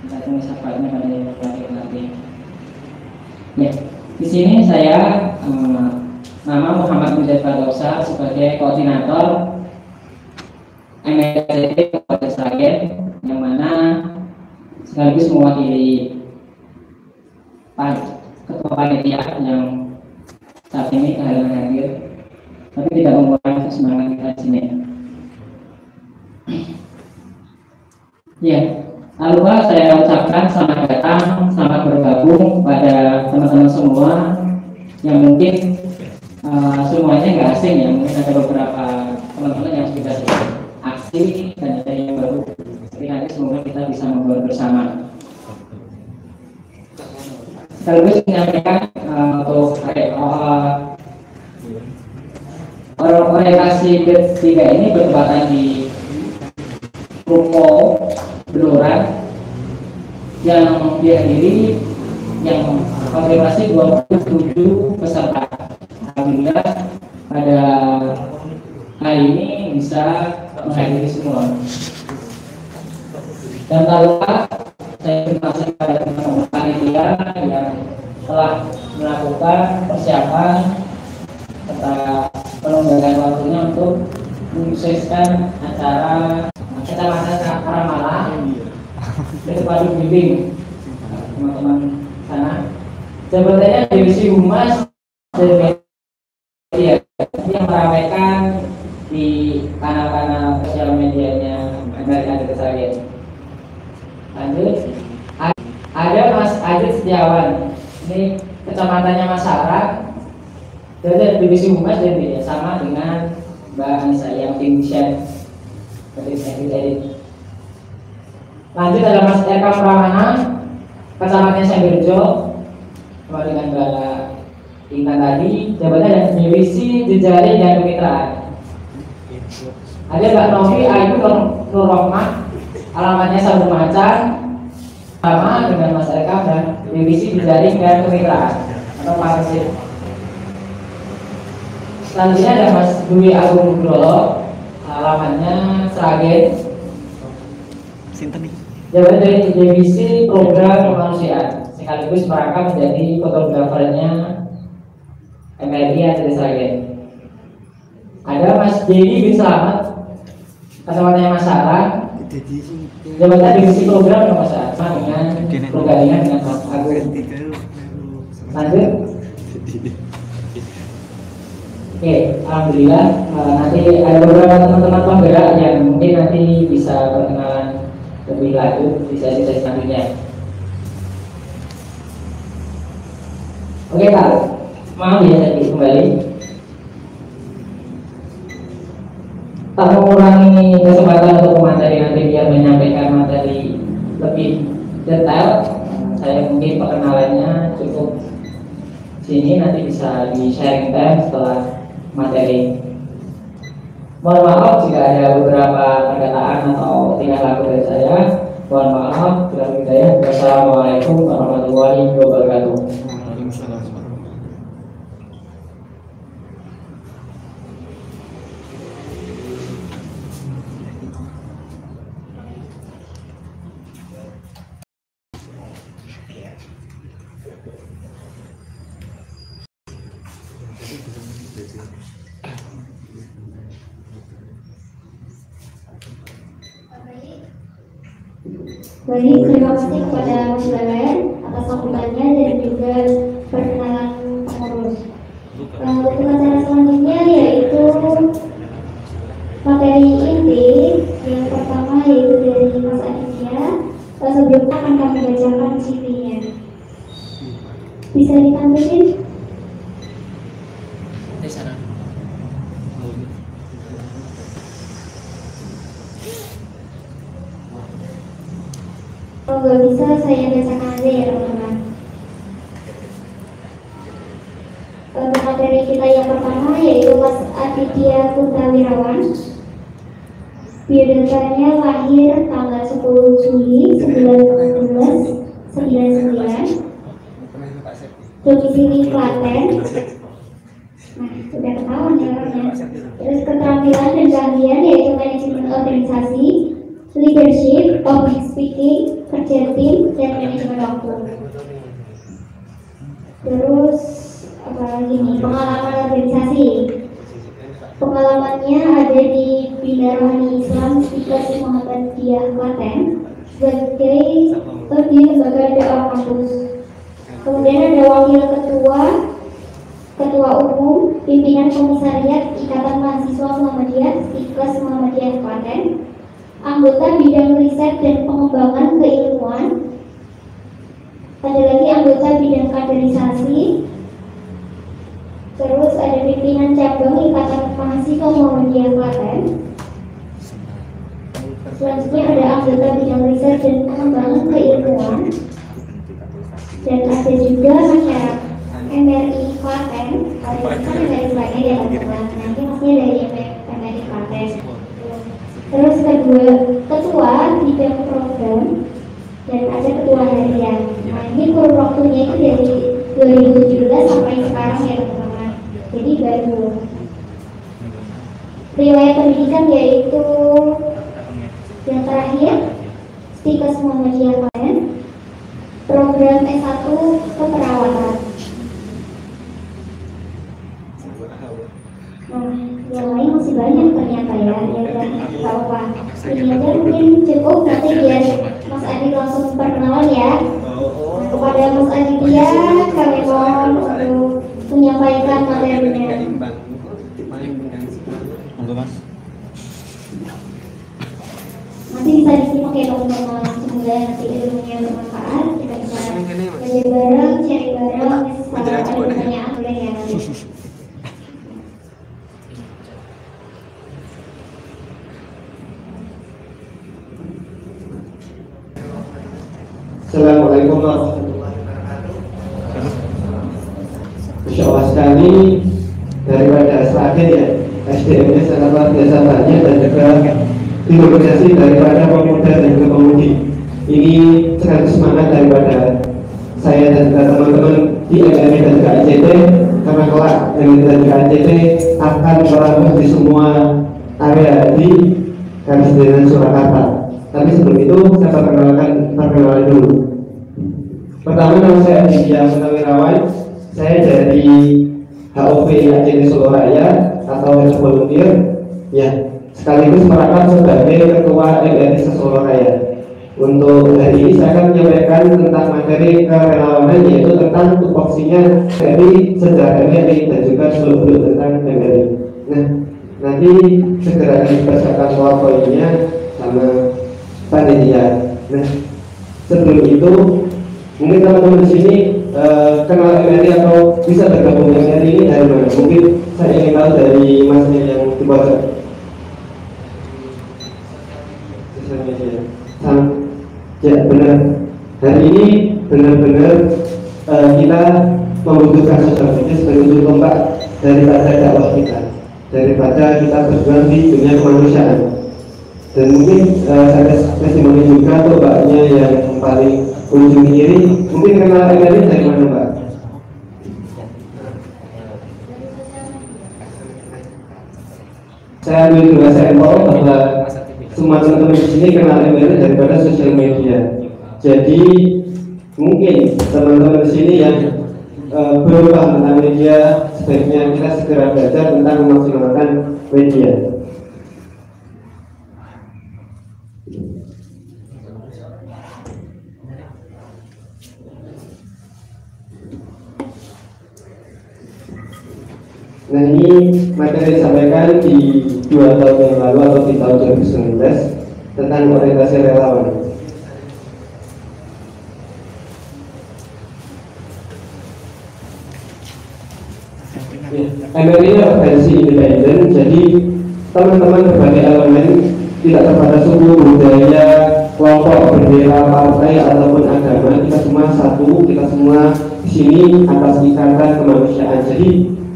kita mengucapkannya pada yang nanti. Ya, di sini saya nama Muhammad Mujahid Fardausa sebagai koordinator MSD Kabupaten Sragen yang mana sekaligus mewakili ketua panitia yang saat ini kehalangan hadir, tapi tidak mengurangi semangat kita di sini. Ya, lalu saya ucapkan selamat datang, selamat bergabung pada teman-teman semua yang mungkin semuanya nggak asing ya, mungkin ada beberapa teman-teman yang sudah aksi dan ada yang baru. Tapi nanti semoga kita bisa membuat bersama. Sekaligus menyampaikan untuk orientasi ketiga ini bertempatan di Ruko Beluran yang dihadiri yang konfirmasi 27 peserta. Alhamdulillah pada hari ini bisa menghadiri semua. Dan tak lupa saya terima kasih kepada teman-teman panitia yang telah melakukan persiapan serta penunggangan waktunya untuk menyukseskan acara Kecamatan Karamala itu padu bimbing teman-teman sana. Sebenarnya divisi humas media yang meramaikan di kanal-kanal sosial medianya Amerika Serikat. Lanjut, ada Mas Adit Setiawan, ini kecamatannya Masyarakat, dari divisi humas dan sama dengan Mbak Anissa yang tim chef. Lanjut ada Mas Eka Pramana, kecamatannya Sambirjo, sama dengan Mbak Intan tadi, jabatan dan divisi jejaring dan kemitraan. Ada Mbak Novi Ayu Nur Rohmah, alamatnya Sabun Macan, sama dengan Mas Eka dan divisi jejaring dan kemitraan atau partnership. Selanjutnya ada Mas Dwi Agung Nugroho, alamannya Sragen. Jabatan dari Divisi Program Kemanusiaan, sekaligus merangkap menjadi fotografernya MRI dari Sragen. Ada Mas Dedi bin Selamat, kacamatanya Mas Sarah. Jabatan Divisi Program Kemanusiaan dengan pergabungan dengan Mas Agung. Lanjut. Oke, alhamdulillah. Nanti ada beberapa teman-teman penggerak yang mungkin nanti bisa perkenalan lebih lanjut di sesi-sesi selanjutnya. Oke Pak, maaf ya saya kembali. Tak mengurangi kesempatan untuk materi nanti biar menyampaikan materi lebih detail. Saya mungkin perkenalannya cukup sini, nanti bisa di sharing time setelah materi. Mohon maaf jika ada beberapa perkataan atau tingkah laku dari saya. Mohon maaf. Wassalamualaikum warahmatullahi wabarakatuh. Baik, terima kasih kepada Mas Baren atas sambutannya dan juga perkenalan pengurus. Untuk acara selanjutnya yaitu materi inti yang pertama yaitu dari Mas Aditya. Sebelumnya akan kami bacakan CV-nya. Bisa ditampilkan? Kalau nggak bisa saya bacakan aja ya teman-teman. Materi kita yang pertama yaitu Mas Aditya Purnawirawan. Biodatanya lahir tanggal 10 Juli 1999, domisili Klaten. Nah, sudah ketahuan ya orangnya. Terus keterampilan dan keahlian yaitu manajemen organisasi, leadership, public speaking, kerja tim, dan manajemen waktu. Terus apalagi nih, pengalaman organisasi. Pengalamannya ada di Bina Rohani Islam Ikhlas Muhammadiyah Klaten sebagai di lembaga dakwah kampus. Kemudian ada wakil ketua umum pimpinan komisariat Ikatan Mahasiswa Muhammadiyah Ikhlas Muhammadiyah Klaten, anggota bidang riset dan pengembangan keilmuan, ada lagi anggota bidang kaderisasi, terus ada pimpinan cabang Ikatan Mahasiswa Muhammadiyah Klaten. Selanjutnya ada anggota bidang riset dan pengembangan keilmuan, dan ada juga masyarakat MRI Klaten. Kan MRI Klaten ya teman-teman, nanti maksudnya dari MRI Klaten. Terus ketua bidang program, dan ada ketua harian. Nah ini kurun waktunya itu dari 2017 sampai sekarang ya teman-teman, jadi baru. Riwayat pendidikan yaitu yang terakhir Stikes Muhammadiyah Klaten, program S1 keperawatan. Nah, yang lain masih banyak ternyata ya, nggak apa-apa. Ini aja mungkin cukup, nanti biar Mas Adi langsung perkenalan ya. Nah, kepada Mas Aditya kami mohon untuk menyampaikan materinya. Nanti bisa disimak ya teman-teman, semoga nanti ilmunya bermanfaat. Kita bisa belajar bareng, sharing bareng, ada pertanyaan boleh ya nanti. Assalamualaikum warahmatullahi wabarakatuh. Insya Allah sekali daripada Sragen ya, SDM-nya sangat luar biasa banyak, dan juga didominasi daripada pemuda dan juga pemudi. Ini sekaligus semangat daripada saya dan juga teman-teman di LMI dan juga ICT karena kelak dari KNCT akan merambah di semua area di Karesidenan Surakarta. Tapi sebelum itu saya perkenalkan dulu. Pertama, nama saya Aditya Munawirawan. Saya dari HOP ACT Solo Raya atau volunteer, ya, sekaligus merapat sebagai Ketua MRI Solo Raya. Untuk hari ini saya akan menyampaikan tentang materi kerelawanan, yaitu tentang tupoksinya MRI, sejarah MRI, dan juga seluk-beluk tentang MRI. Nah, nanti segera dibacakan PowerPoint-nya sama panitia. Nah, sebelum itu mungkin teman-teman di sini kenal MRI atau bisa bergabung dengan MRI ini dari mana? Mungkin saya ingin tahu dari masnya yang dibaca. Ya, benar. Hari ini benar-benar kita membutuhkan sosial media sebagai ujung tombak daripada dakwah kita, daripada kita berjuang di dunia kemanusiaan. Dan mungkin saya testimoni juga tombaknya yang paling ujung kiri. Mungkin kenal MRI dari mana, Mbak? Saya ambil dua sampel bahwa semua teman-teman di sini kenal MRI daripada sosial media. Jadi mungkin teman-teman di sini yang belum paham tentang media, sebaiknya kita segera belajar tentang memaksimalkan media. Nah, ini materi disampaikan di 2 tahun yang lalu atau di tahun 2019 tentang orientasi relawan. MRI ini organisasi independen, jadi teman-teman berbagai elemen, tidak terbatas suku, budaya, kelompok, bendera, partai ataupun agama. Kita semua satu, kita semua di sini atas ikatan kemanusiaan. Jadi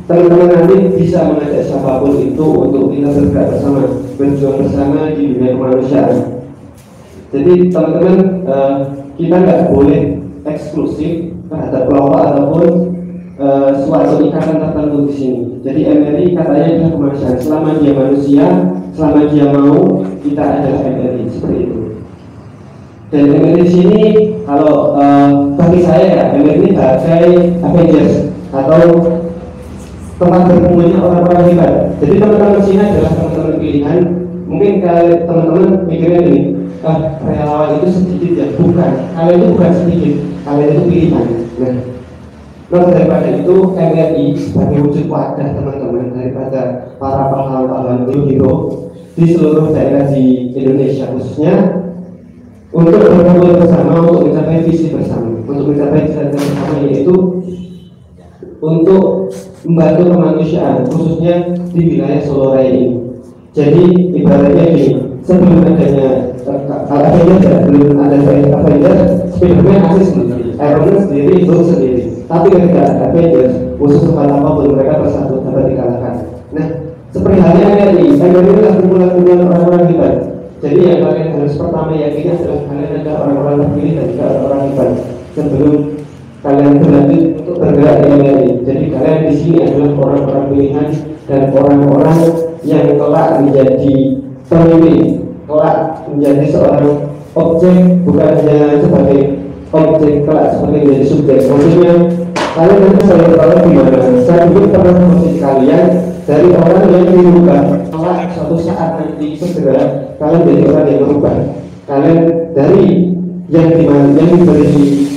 teman-teman nanti bisa mengajak siapapun itu untuk kita bergerak bersama, berjuang bersama di dunia kemanusiaan. Jadi teman-teman, kita nggak boleh eksklusif terhadap kelompok ataupun suatu ikatan tertentu di sini. Jadi MRI katanya adalah kemanusiaan. Selama dia manusia, selama dia mau, kita adalah MRI, seperti itu. Dan MRI di sini, kalau bagi saya ya, MRI sebagai Avengers atau tempat berkumpulnya orang-orang hebat. Jadi teman-teman sini adalah teman-teman pilihan. Mungkin kalau teman-teman mikirnya ini, relawan itu sedikit ya, bukan. Kalian itu bukan sedikit, kalian itu pilihan. Nah, daripada itu MRI sebagai wujud wadah teman-teman daripada para pahlawan-pahlawan hero di seluruh daerah di Indonesia khususnya, untuk berkumpul bersama, untuk mencapai visi bersama, untuk mencapai cita-cita bersama, yaitu untuk membantu kemanusiaan khususnya di wilayah Solo Raya ini. Jadi ibaratnya gini, sebelum adanya belum ada Avengers, Spiderman asis sendiri, Iron Man sendiri, Hulk sendiri. Tapi ketika ada Avengers, khusus tempat apapun mereka bersatu dapat dikalahkan. Nah, seperti halnya MRI adalah kumpulan orang-orang hebat. Jadi yang kalian harus pertama yakini adalah kalian adalah orang-orang terpilih dan juga orang hebat. Sebelum kalian berlanjut untuk bergerak di MRI, jadi kalian di sini adalah orang-orang pilihan dan orang-orang yang kelak menjadi pemimpin, kelak menjadi seorang objek, bukan hanya sebagai objek, kelak sebagai menjadi subjek. Maksudnya kalian nanti saya tahu gimana. Saya ingin pernah posisi kalian dari orang yang dirubah, kelak suatu saat nanti segera kalian menjadi orang yang berubah. Kalian dari yang diberi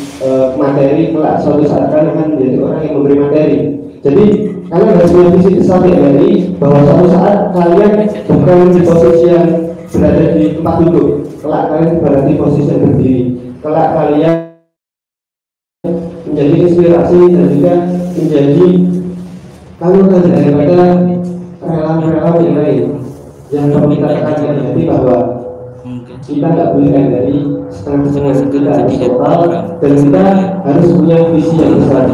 materi, kelak suatu saat kalian akan menjadi orang yang memberi materi. Jadi kalian harus punya visi besar di MRI bahwa suatu saat kalian bukan di posisi yang berada di tempat duduk, kelak kalian berada di posisi yang berdiri, kelak kalian menjadi inspirasi dan juga menjadi panutan daripada relawan-relawan yang lain. Yang perlu kita tekankan jadi bahwa kita nggak boleh dari setengah-setengah, kita harus total dan kita harus punya visi yang besar.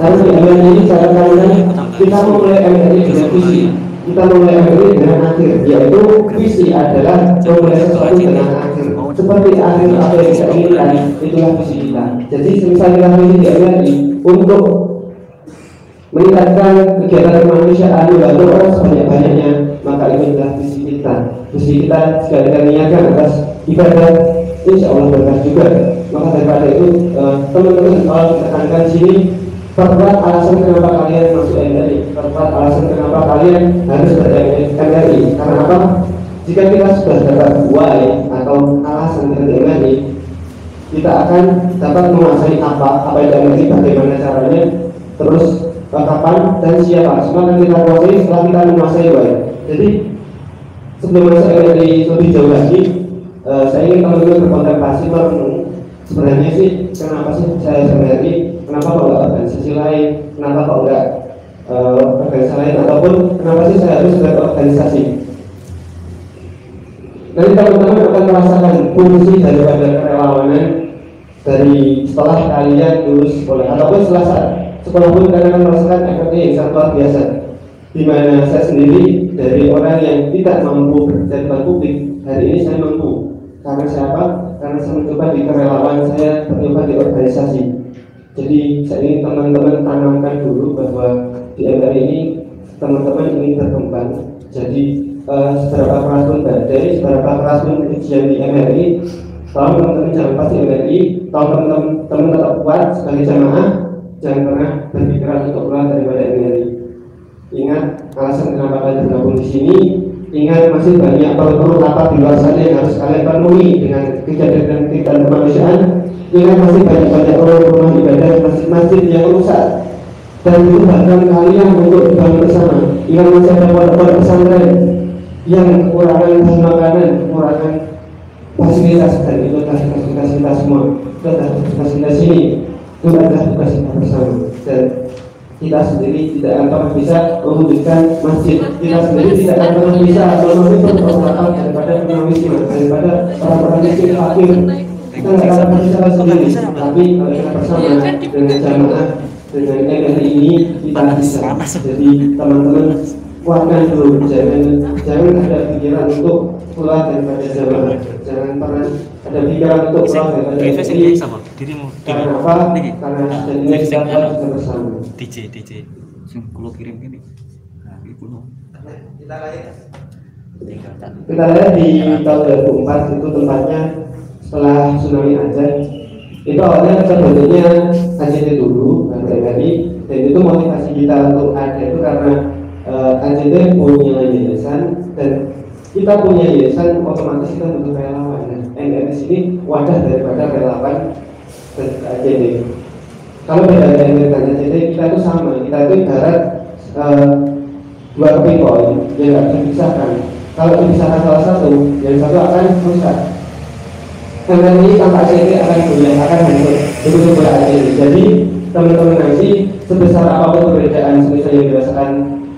Kalau di MRI ini cara kalian kita memulai MRI dengan visi, kita memulai MRI dengan akhir, yaitu visi adalah memulai sesuatu dengan akhir. Seperti akhir apa yang kita inginkan, itulah visi kita. Jadi misalnya visi di MRI untuk meningkatkan kegiatan kemanusiaan, membantu orang sebanyak-banyaknya, maka itu adalah visi kita. Visi kita sekali-kali niatkan atas ibadah, insya Allah berkah juga. Maka daripada itu teman-teman kalau ditekankan sini, perkuat alasan kenapa kalian masuk MRI, perkuat alasan kenapa kalian harus ber-MRI. Karena apa? Jika kita sudah dapat why atau alasan dari MRI, kita akan dapat menguasai apa itu MRI, bagaimana caranya, terus kapan dan siapa. Semua akan kita kuasai setelah kita menguasai why. Jadi sebelum masuk MRI lebih jauh lagi, saya ingin teman-teman berkontemplasi merenung. Sebenarnya sih kenapa sih saya MRI? Kenapa kok nggak organisasi lain? Kenapa kok nggak organisasi lain? Ataupun kenapa sih saya harus berorganisasi? Nanti teman-teman akan merasakan fungsi daripada kerelawanan dari setelah kalian lulus sekolah ataupun setelah sekolah pun kalian akan merasakan efeknya yang sangat luar biasa. Di mana saya sendiri dari orang yang tidak mampu bekerja di depan publik, hari ini saya mampu. Karena siapa? Karena saya mencoba di kerelawan, saya mencoba di organisasi. Jadi saya ingin teman-teman tanamkan dulu bahwa di MRI ini teman-teman ingin berkembang. Jadi seberapa keras pun badai, seberapa keras pun ujian di MRI, tolong teman-teman jangan pasti MRI, tolong teman-teman tetap kuat sebagai jamaah, jangan pernah berpikiran untuk keluar daripada MRI. Ingat alasan kenapa kalian bergabung di sini. Ingat masih banyak perlu rapat di luar sana yang harus kalian penuhi dengan kegiatan kemanusiaan. Ingat masih banyak rumah ibadah, masjid yang rusak, dan itu bahkan kalian untuk dibangun bersama. Ingat masih ada pondok pesantren yang kekurangan bahan makanan, kekurangan fasilitas, dan itu adalah tugas kita semua. Itu adalah tugas kita sini. Itu adalah tugas kita bersama. Dan kita sendiri tidak akan pernah bisa mewujudkan masjid. Kita sendiri tidak akan pernah bisa memenuhi permasalahan daripada kemiskinan, daripada orang-orang miskin fakir. Kita tidak akan bisa sendiri, tapi kalau kita bersama dengan jamaah, dengan MRI ini kita bisa. Jadi teman-teman kuatkan dulu, jangan ada pikiran untuk keluar daripada jamaah, jangan pernah ada pikiran untuk keluar daripada MRI. Karena apa? Karena jadinya kita bisa bersama. DJ yang kulo kirim ini. Nah, ini kulo. Kita lihat di tahun 2004 itu tempatnya setelah tsunami Aceh. Itu awalnya terbentuknya ACT dulu, MRI, dan itu motivasi kita untuk ada itu karena ACT punya yayasan dan kita punya yayasan, otomatis kita butuh relawan. MRI sini wadah daripada relawan dan ACT. Kalau beda dengan ACT, kita itu sama, kita itu ibarat dua kepikon yang nggak bisa dipisahkan. Kalau dipisahkan salah satu, yang satu akan rusak. MRI tanpa ACT akan goyah, akan hancur. Begitu pula ACT. Jadi teman-teman nanti sebesar apapun perbedaan semisal yang dirasakan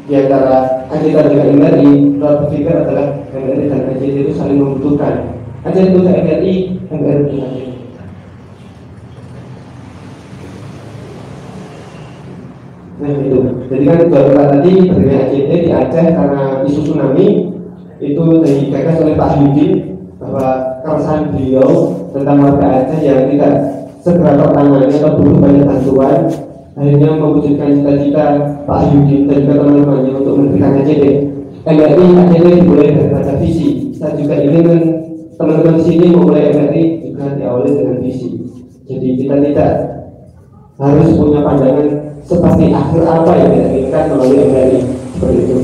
di antara ACT dengan MRI, kalau berpikir adalah MRI dan ACT itu saling membutuhkan. ACT butuh MRI, MRI butuh ACT. Nah itu, jadi kan beberapa tadi berdiri ACT di Aceh karena isu tsunami itu digagas oleh Pak Yudin bahwa keresahan beliau tentang warga Aceh yang tidak segera tertangani atau butuh banyak bantuan, akhirnya mewujudkan cita-cita Pak Yudin dan juga teman-temannya untuk mendirikan ACT. MRI ACT dimulai dari visi. Saya juga ingin teman-teman di sini memulai MRI juga diawali dengan visi. Jadi kita tidak harus punya pandangan seperti akhir apa yang kita inginkan melalui MRI seperti itu.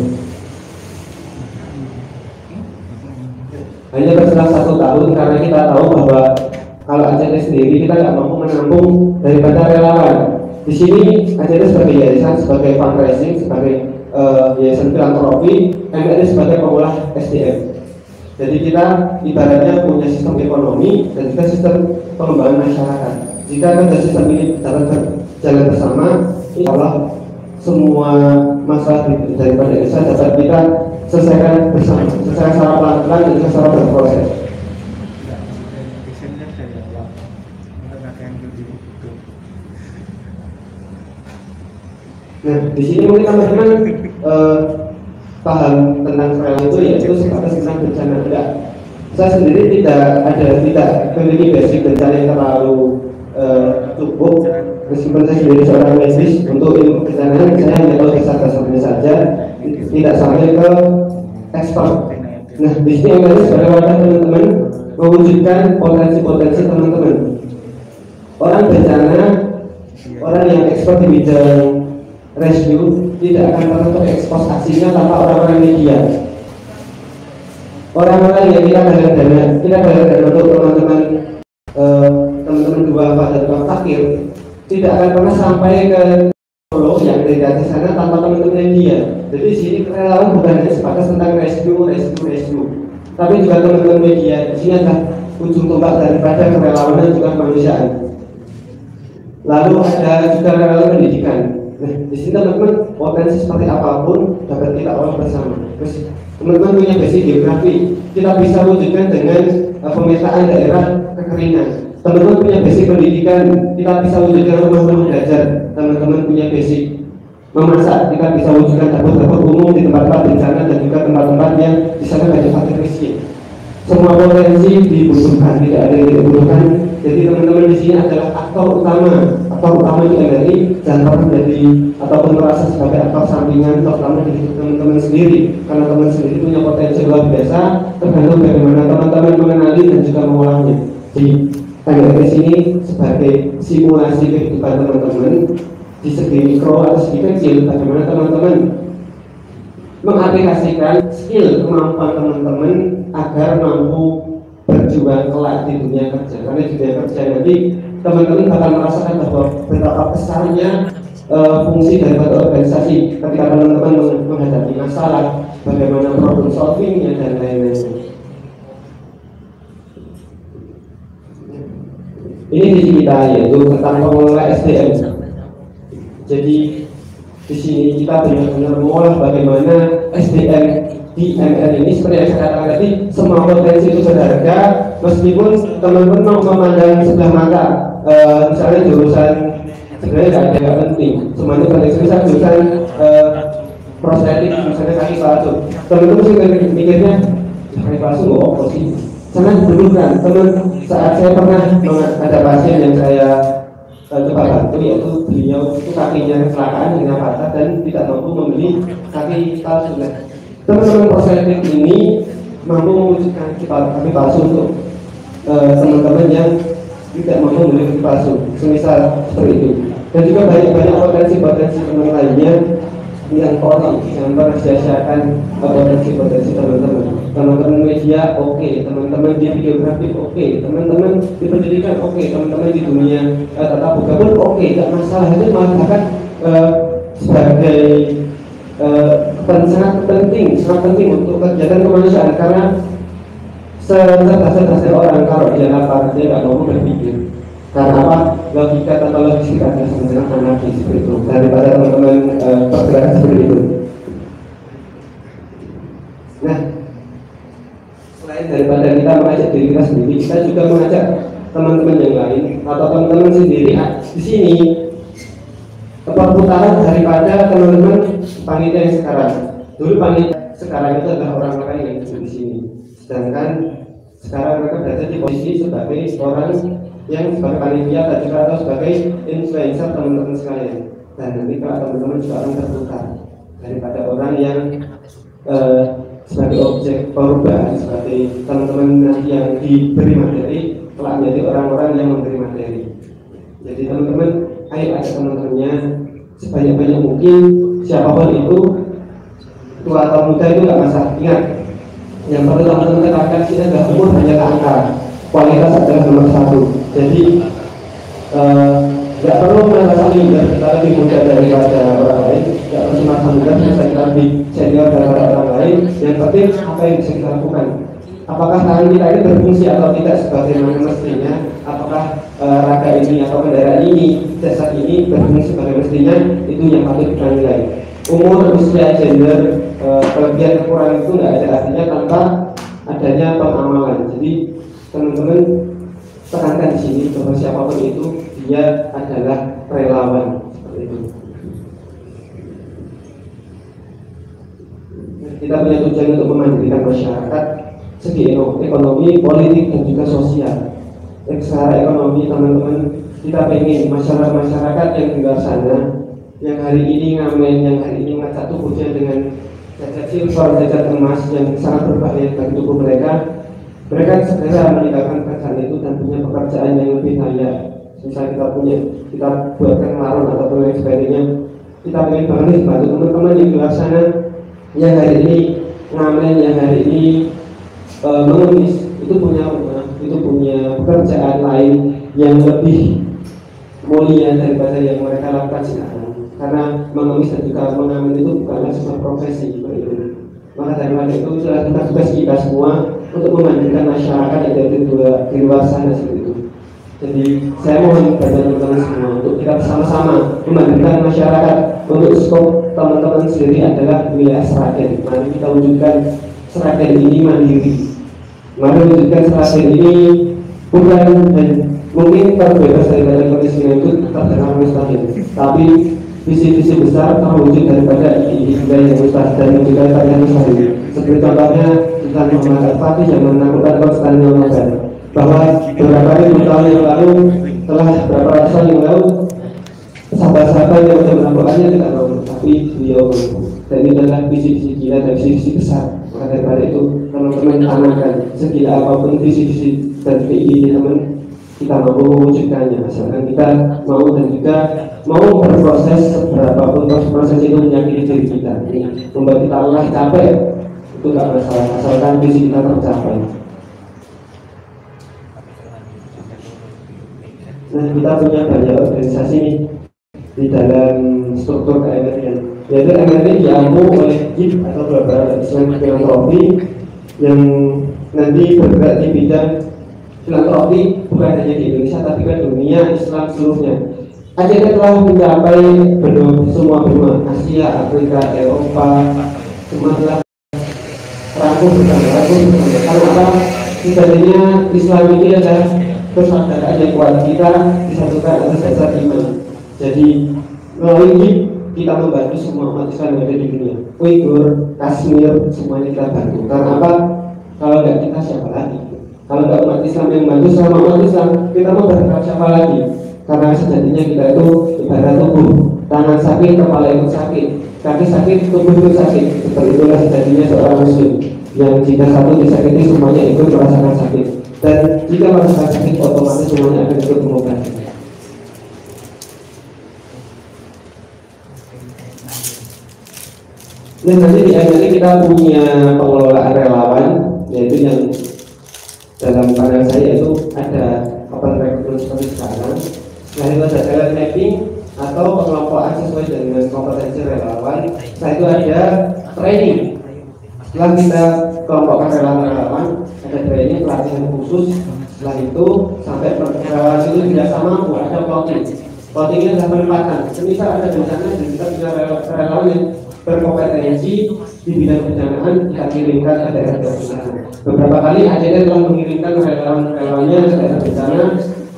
Hanya berselang 1 tahun karena kita tahu bahwa kalau ACT sendiri kita nggak mampu menampung daripada relawan. Di sini ACT sebagai yayasan, sebagai fundraising, sebagai yayasan filantropi, MRI sebagai pengolah SDM. Jadi kita ibaratnya punya sistem ekonomi dan juga sistem pengembangan masyarakat. Jika ada sistem ini jalan bersama, insya Allah semua masalah daripada desa dapat kita selesaikan bersama, selesaikan secara pelan-pelan dan juga secara berproses. Nah, di sini mungkin teman-teman paham tentang rel itu, yaitu sebatas tentang bencana. Enggak, saya sendiri tidak memiliki basic bencana yang terlalu cukup, meskipun saya sendiri seorang medis, untuk ilmu kebencanaan saya hanya tahu dasar-dasarnya saja, tidak sampai ke ekspert. Nah, di sini MRI sebagai wadah teman-teman mewujudkan potensi-potensi teman-teman. Orang bencana, orang yang expert di bidang rescue tidak akan pernah terekspos aksinya tanpa orang-orang media. Orang-orang yang kita bayar dana untuk teman-teman dua dan dua fakir tidak akan pernah sampai ke Solo yang dari sana tanpa teman-teman media. Jadi di sini relawan bukan hanya sebatas tentang rescue, tapi juga teman-teman media. Di sini adalah ujung tombak daripada kerelawanan juga kemanusiaan. Lalu ada juga relawan pendidikan. Nah, di sini teman-teman potensi seperti apapun dapat kita olah bersama. Terus teman-teman punya basic geografi, kita bisa wujudkan dengan pemetaan daerah kekeringan. Teman-teman punya basic pendidikan, kita bisa wujudkan rumah-rumah belajar. Teman-teman punya basic memasak, kita bisa wujudkan dapur-dapur umum di tempat-tempat bencana dan juga tempat-tempat yang di sana banyak fakir miskin. Semua potensi dibutuhkan, tidak ada yang dibutuhkan. Jadi teman-teman di sini adalah aktor utama di MRI, jangan pernah menjadi ataupun merasa sebagai aktor sampingan, terutama di teman-teman sendiri, karena teman sendiri punya potensi luar biasa, tergantung bagaimana teman-teman mengenali dan juga mengolahnya. Jadi MRI sini sebagai simulasi kehidupan teman-teman di segi mikro atau segi kecil, bagaimana teman-teman mengaplikasikan skill kemampuan teman-teman agar mampu berjuang kelak di dunia kerja. Karena di dunia kerja nanti teman-teman bakal merasakan bahwa betapa besarnya fungsi daripada organisasi ketika teman-teman menghadapi masalah, bagaimana problem solvingnya dan lain-lain. Ini visi kita, yaitu tentang pengelola SDM. Jadi di sini kita benar-benar mengolah bagaimana SDM di MR ini seperti yang saya katakan tadi, semua potensi itu berharga, meskipun teman-teman mau memandang sebelah mata. Misalnya jurusan sebenarnya tidak penting, semuanya penting. Misalnya jurusan prostetik, misalnya kaki palsu, teman-teman sih mikirnya kaki palsu nggak apa sih, sangat diperlukan. Teman, saat saya pernah ada pasien yang saya coba bantu, yaitu beliau itu kakinya kecelakaan dengan patah dan tidak mampu membeli kaki palsu. Teman-teman prostetik ini mampu mewujudkan kaki palsu untuk teman-teman yang tidak mampu membeli kaki palsu, semisal seperti itu. Dan juga banyak potensi-potensi teman lainnya yang konon, jangan pernah sia-siakan potensi-potensi teman-teman media oke, teman-teman di videografi oke, teman-teman di pendidikan oke, teman-teman di dunia tata boga pun oke, tidak masalah. Itu malah sebagai sangat penting untuk kegiatan kemanusiaan, karena cerdas-cerdas orang kalau dia lapar dia nggak mau berpikir. Karena apa? Logika atau logis ada sebenarnya anarkis seperti itu, daripada teman-teman pergerakan seperti itu. Nah, selain daripada kita mengajak diri kita sendiri, kita juga mengajak teman-teman yang lain atau teman-teman sendiri di sini. Perputaran daripada teman-teman panitia yang sekarang. Dulu panitia sekarang itu adalah orang-orang yang di sini, sedangkan sekarang mereka berada di posisi sebagai orang yang sebagai panitia dan juga atau sebagai influencer teman-teman sekalian. Dan nanti kalau teman-teman juga akan terputar daripada orang yang sebagai objek korban, sebagai teman-teman nanti yang diberi materi, telah menjadi orang-orang yang memberi materi. Jadi teman-teman, ayo ajak teman-temannya sebanyak-banyak mungkin, siapapun itu, tua atau muda itu nggak masalah. Ingat, yang perlu teman-teman katakan kita adalah umur hanya angka, kualitas adalah nomor satu. Jadi nggak perlu merasa minder kita lebih muda daripada orang lain, nggak perlu merasa minder kita lebih senior daripada orang lain. Yang penting apa yang bisa kita lakukan. Apakah tangan kita ini berfungsi atau tidak sebagaimana mestinya? Apakah raga ini atau kendaraan ini, jasad ini berfungsi sebagai mestinya? Itu yang patut kita nilai. Umur, usia, gender, kelebihan kekurangan itu nggak ada artinya tanpa adanya pengamalan. Jadi teman-teman tekankan di sini bahwa siapapun itu dia adalah relawan seperti itu. Kita punya tujuan untuk memandirikan masyarakat segi ekonomi, politik dan juga sosial. Secara ekonomi teman-teman kita pengen masyarakat yang di luar sana, yang hari ini ngamen, yang hari ini ngacak tubuhnya dengan cacat silver, cacat emas yang sangat berbahaya bagi tubuh mereka segera meninggalkan pekerjaan itu dan punya pekerjaan yang lebih layak. Misalnya kita buatkan warung ataupun lain sebagainya. Kita pengen banget bantu teman-teman di luar sana yang hari ini ngamen, yang hari ini mengemis, itu punya rumah, itu punya pekerjaan lain yang lebih mulia daripada yang mereka lakukan sekarang. Karena mengemis dan juga mengamen itu bukanlah sebuah profesi seperti itu. Maka daripada itu adalah tugas kita semua untuk memandikan masyarakat yang ada di luar sana seperti itu. Jadi saya mohon kepada teman-teman semua untuk kita bersama-sama memandikan masyarakat. Untuk skop teman-teman sendiri adalah wilayah Sragen. Mari kita wujudkan Sragen ini mandiri. Mari wujudkan Sragen ini bukan dan mungkin terbebas dari kemiskinan itu terdengar mustahil, tapi visi-visi besar terwujud daripada ide-ide yang mustahil dan juga terlihat mustahil. Seperti contohnya kita Muhammad Al-Fatih yang menaklukkan Konstantinopel, bahwa beberapa ribu tahun yang lalu, telah beberapa ratus tahun yang lalu, sahabat-sahabat yang sudah menaklukkannya tidak mau, tapi beliau mampu. Dan ini adalah visi-visi gila dan visi-visi besar. Maka daripada itu teman-teman tanamkan segila apapun visi-visi dan ide teman, kita mampu mewujudkannya. Asalkan kita mau dan juga mau berproses seberapapun proses itu menyakiti diri kita, membuat kita lelah capek, itu tidak masalah asalkan visi kita tercapai. Nah, kita punya banyak organisasi nih di dalam struktur KMRI, yaitu KMRI diampu oleh GIP atau Global Islamic Philanthropy yang nanti bergerak di bidang filantropi bukan hanya di Indonesia tapi ke dunia Islam seluruhnya. Akhirnya telah mencapai semua benua Asia, Afrika, Eropa, semua telah rangkum bersama. Karena apa? Sebenarnya Islam ini adalah persaudaraan yang kuat, kita disatukan atas dasar iman. Jadi melalui GIP kita membantu semua umat Islam yang ada di dunia. Uighur, Kashmir, semuanya kita bantu. Karena apa? Kalau tidak kita siapa lagi? Kalau tidak umat Islam yang bantu sama umat Islam, kita mau berharap siapa lagi? Karena sejatinya kita itu ibarat tubuh. Tangan sakit, kepala ikut sakit, kaki sakit, tubuh ikut sakit. Seperti itulah sejatinya seorang muslim, yang jika satu disakiti semuanya ikut merasakan sakit. Dan jika merasakan sakit, otomatis semuanya akan ikut mengobati. Dan nanti di akhirnya kita punya pengelolaan relawan, yaitu yang dalam pandangan saya itu ada open recruitment seperti sekarang. Setelah itu ada talent mapping atau pengelompokan sesuai dengan kompetensi relawan. Setelah itu ada training. Setelah kita kelompokkan relawan, ada training pelatihan khusus. Setelah itu sampai relawan itu tidak sama, ada plotting. Plotting ini adalah penempatan. Semisal ada bencana dan kita punya relawan yang berkompetensi di bidang pendanaan, kita kirimkan ke daerah bencana. Beberapa kali ACD telah mengirimkan relawan-relawannya ke daerah bencana,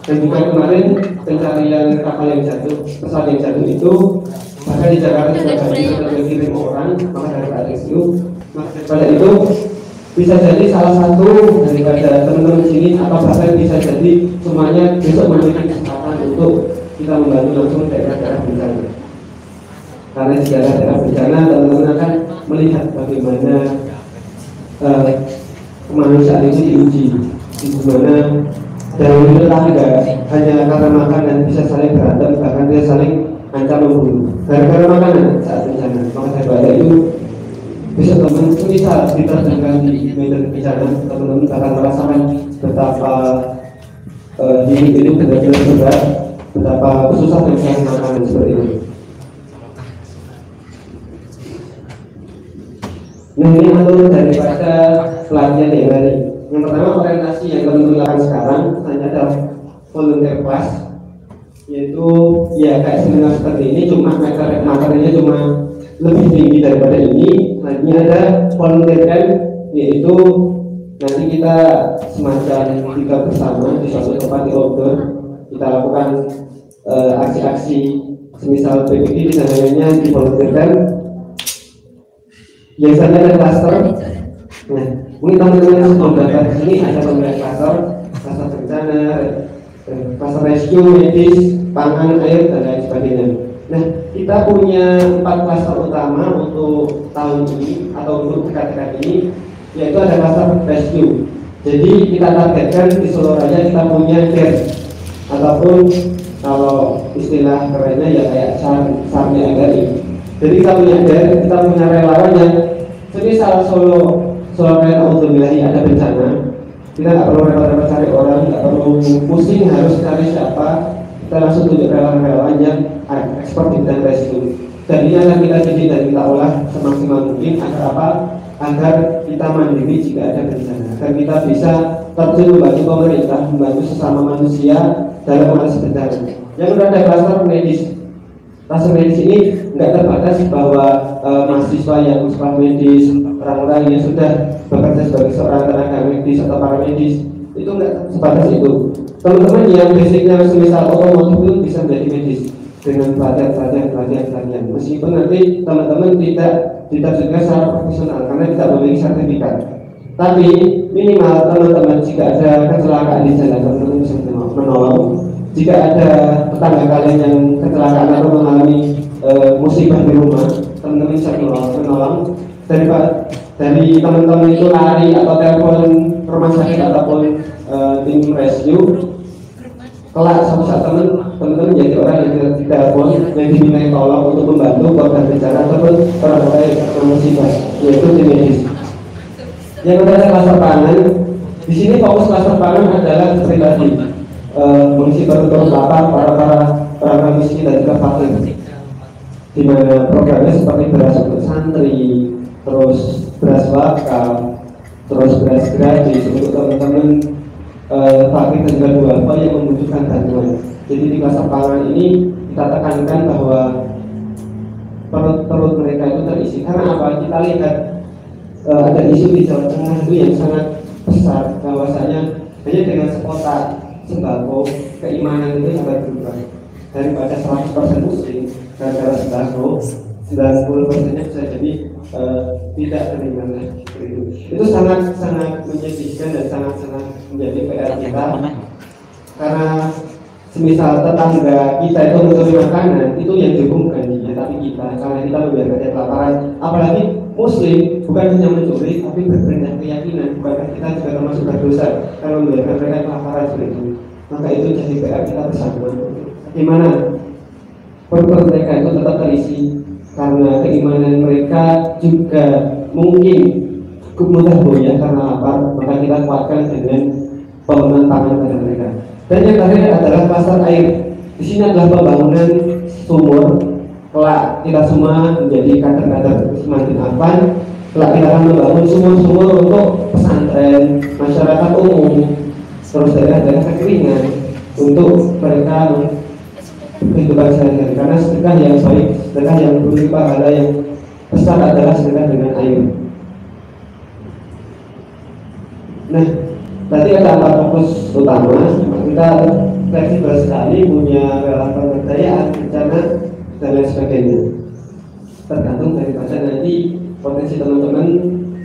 dan juga kemarin pencarian kapal yang jatuh, pesawat yang jatuh itu bahkan di Jakarta sudah mengirim orang. Maka dari itu, pada itu bisa jadi salah satu daripada teman-teman sini atau bahkan bisa jadi semuanya besok memiliki kesempatan untuk kita membantu langsung daerah-daerah bencana. Karena di daerah bencana teman-teman akan melihat bagaimana kemanusiaan itu diuji, di mana dalam tetangga hanya karena makanan bisa saling berantem, bahkan dia saling ancam membunuh gara-gara makanan saat bencana. Maka daripada itu bisa teman-teman misal diterjunkan di medan bencana, teman-teman akan merasakan betapa hidup itu benar-benar berat, betapa susah mencari makanan seperti itu. Nah, ini menurut daripada pelatihan yang tadi. Yang pertama orientasi yang teman-teman lakukan sekarang hanya ada volunteer class, yaitu ya kayak seminar seperti ini, cuma materinya cuma lebih tinggi daripada ini. Selanjutnya ada volunteer camp, yaitu nanti kita semacam kita bersama di suatu tempat di outdoor, kita lakukan aksi-aksi semisal PPT di sananya di volunteer camp. Biasanya ada klaster. Nah, mungkin teman-teman yang sudah datang ke sini ada pemilihan klaster bencana, klaster rescue, medis, pangan, air, dan lain sebagainya. Nah, kita punya 4 klaster utama untuk tahun ini atau untuk dekat-dekat ini, yaitu ada klaster rescue. Jadi kita targetkan di Solo Raya kita punya care ataupun kalau istilah kerennya ya kayak sarmi agari. Jadi kita punya care, kita punya relawan yang semisal Solo Raya alhamdulillah ada bencana, kita nggak perlu repot-repot cari orang, nggak perlu pusing harus cari siapa, kita langsung tunjuk relawan-relawan yang ekspor di bidang rescue. Dan ini akan kita didik dan kita olah semaksimal mungkin agar apa? Agar kita mandiri jika ada bencana, agar kita bisa terjun membantu pemerintah, membantu sesama manusia dalam mengatasi bencana. Yang kedua ada klaster medis. Klaster medis ini nggak terbatas bahwa mahasiswa yang sekolah medis, orang-orang yang sudah bekerja sebagai seorang tenaga medis atau paramedis, itu nggak sebatas itu. Teman-teman yang basicnya semisal otomotif itu bisa menjadi medis dengan pelatihan. Meskipun nanti teman-teman tidak juga secara profesional karena tidak memiliki sertifikat. Tapi minimal teman-teman jika ada kecelakaan di jalan, teman-teman bisa menolong. Jika ada tetangga kalian yang kecelakaan atau mengalami musibah di rumah, teman-teman bisa menolong. Dari teman-teman itu lari atau telepon rumah sakit ataupun tim rescue. Kelak suatu saat teman-teman jadi orang yang ditelepon yang dimintai tolong untuk membantu korban bencana ataupun orang-orang yang musibah, yaitu tim medis. Yang kedua klaster pangan. Di sini fokus klaster pangan adalah seperti tadi mengisi perut lapar para miskin dan juga fakir. Di mana programnya seperti beras untuk santri, terus beras wakaf, terus beras gratis untuk teman-teman fakir dan juga duafa yang membutuhkan bantuan. Jadi di klaster pangan ini kita tekankan bahwa perut mereka itu terisi. Karena apa? Kita lihat ada isu di Jawa Tengah itu yang sangat besar, bahwasanya hanya dengan sekotak sembako keimanan itu sangat berubah. Daripada 100% muslim gara-gara sembako, 90%-nya bisa jadi tidak terima itu sangat menyedihkan dan sangat menjadi PR kita. Karena semisal tetangga kita itu mencuri makanan, itu yang dihukum bukan dia tapi kita, karena kita membiarkan dia kelaparan. Apalagi muslim bukan hanya mencuri tapi berpindah keyakinan, bahkan kita juga termasuk berdosa kalau membiarkan mereka kelaparan seperti itu. Maka itu jadi PR kita bersama. Gimana perut mereka itu tetap terisi, karena keimanan mereka juga mungkin cukup mudah goyah karena lapar, maka kita kuatkan dengan pembangunan pangan pada mereka. Dan yang terakhir adalah klaster air. Di sini adalah pembangunan sumur. Kelak kita semua menjadi kader-kader semakin aman. Kelak kita akan membangun sumur-sumur untuk pesantren, masyarakat umum, terus daerah-daerah kekeringan untuk mereka kehidupan sehari-hari. Karena sedekah yang baik, sedekah yang berupa pahala yang besar adalah sedekah dengan air. Nah, tadi ada 4 fokus utama. Kita fleksibel sekali, punya relawan pemberdayaan, bencana dan lain sebagainya. Tergantung daripada nanti potensi teman-teman.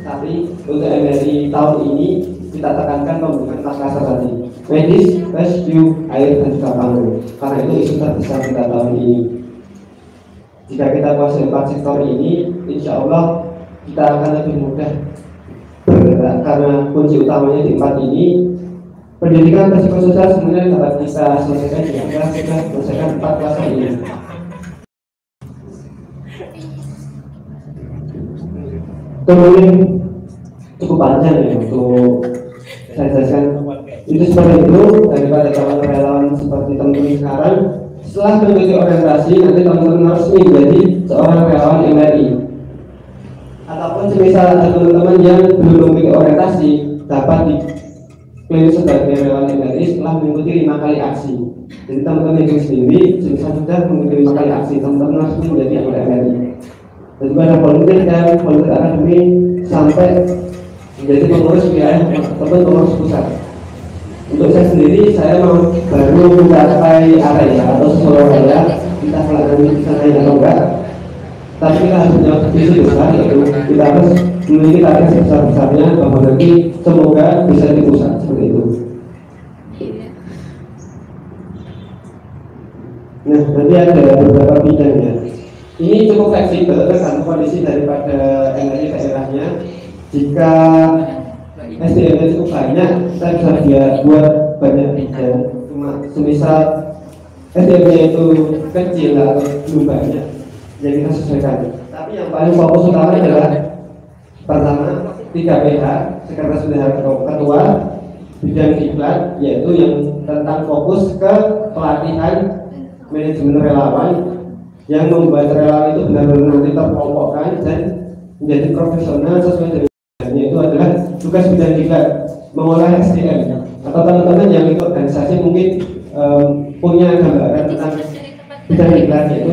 Tapi untuk MRI tahun ini kita tekankan pembukaan klaster tadi: medis, rescue, air dan juga pangan. Karena itu isu terbesar kita tahun ini. Jika kita kuasai 4 sektor ini, insya Allah kita akan lebih mudah bergerak, karena kunci utamanya di 4 ini. Pendidikan psikososial sebenarnya dapat kita selesaikan jika kita selesaikan 4 klaster ini. Kemudian cukup panjang ya untuk saya jelaskan. Itu seperti itu daripada teman-teman relawan seperti teman-teman sekarang. Setelah mengikuti orientasi, nanti teman-teman resmi menjadi seorang relawan MRI. Ataupun semisal ada teman-teman yang belum mengikuti orientasi, dapat dipilih sebagai relawan MRI setelah mengikuti 5 kali aksi. Jadi teman-teman yang sendiri semisal sudah mengikuti 5 kali aksi, teman-teman resmi menjadi anggota MRI. Dan juga ada volunteer dan volunteer akademi sampai menjadi pengurus wilayah ataupun pengurus pusat. Untuk saya sendiri, saya baru mencapai area atau Solo Raya. Kita pelajari di sana atau enggak, tapi kita harus punya visi besar, yaitu kita harus memiliki target sebesar-besarnya bahwa nanti semoga bisa di pusat seperti itu. Nah, nanti ada beberapa bidangnya. Ini cukup fleksibel tergantung kondisi daripada energi daerahnya. Jika SDM-nya cukup banyak, kita bisa buat banyak bidang. Cuma semisal SDM-nya itu kecil atau belum banyak, jadi kita sesuaikan. Tapi yang paling fokus utama adalah pertama 3PH, sekretaris bendahara ketua, bidang diklat, yaitu yang tentang fokus ke pelatihan manajemen relawan yang membuat relawan itu benar-benar nanti terkelompokkan dan menjadi profesional sesuai dengan itu adalah tugas bidang diklat, mengolah SDM. Atau teman-teman yang ikut organisasi mungkin punya gambaran tentang bidang diklat, yaitu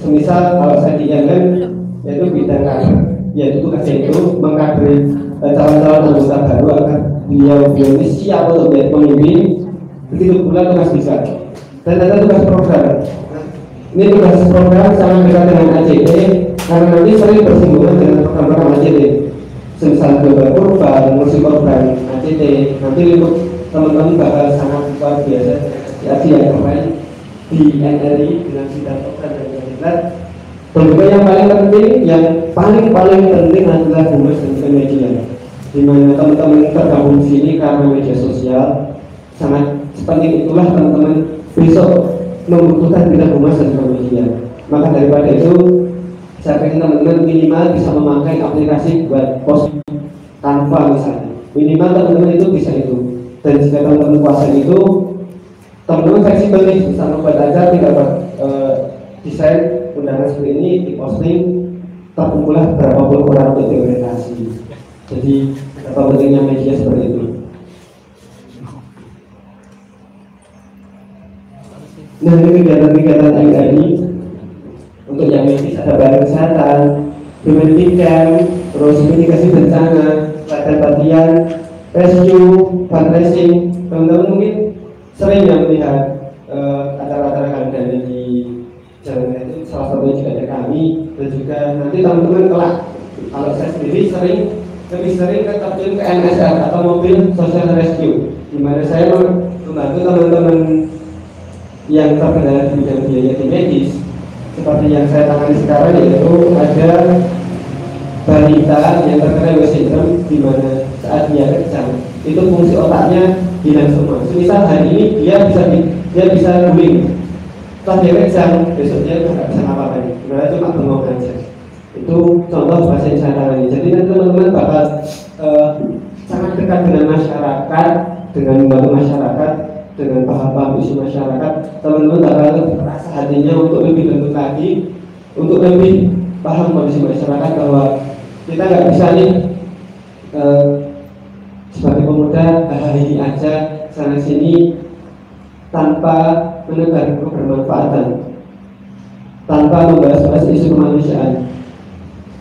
semisal kalau saya di IMM yaitu bidang kader, yaitu tugasnya itu mengkadri calon-calon anggota baru agar beliau ini siap untuk menjadi pemimpin. Begitu pula tugas diklat. Dan ada tugas program. Ini tugas program sangat dekat dengan ACT karena nanti sering bersinggungan dengan program-program ACT. Semisal global urban, musik urban, ACT, nanti lingkup teman-teman bakal sangat luar biasa. Jadi yang kemarin di NRI dengan bidang program dan diklat. Dan juga yang paling penting, yang paling penting adalah humas dan media. Di mana teman-teman tergabung di sini karena media sosial sangat penting, itulah teman-teman besok membutuhkan bidang humas dan media. Maka daripada itu, saya ingin teman-teman minimal bisa memakai aplikasi buat post tanpa misalnya. Minimal teman-teman itu bisa itu. Dan jika teman-teman kuasa itu, teman-teman fleksibel nih, bisa membuat aja tidak buat desain undangan seperti ini di posting, terkumpullah berapapun orang untuk diorientasi. Jadi apa pentingnya media seperti itu. Nah, ini kegiatan-kegiatan tadi untuk yang medis ada barang kesehatan, pendidikan, terus mitigasi bencana, latihan, rescue, fundraising. Teman-teman mungkin sering yang melihat acara-acara kalian di jalan itu, salah satunya juga ada kami, dan juga nanti teman-teman kelak. Kalau saya sendiri lebih sering terjun ke MSR atau mobil social rescue, di mana saya membantu teman-teman yang terkena di bidang biaya di medis. Seperti yang saya tangani sekarang, yaitu ada balita yang terkena West syndrome, di mana saat dia kejang itu fungsi otaknya hilang semua. Misal hari ini dia bisa guling, setelah dia kejang besoknya nggak bisa ngapa-ngapain, sebenarnya cuma bengong aja. Itu contoh bahasa yang saya tangani. Jadi nanti teman-teman bakal sangat dekat dengan masyarakat, dengan membantu masyarakat, dengan paham-paham isu masyarakat. Teman-teman bakal terasa hatinya untuk lebih lembut lagi, untuk lebih paham kondisi masyarakat, bahwa kita nggak bisa nih sebagai pemuda hari aja sana sini tanpa menebar kebermanfaatan, tanpa membahas isu kemanusiaan.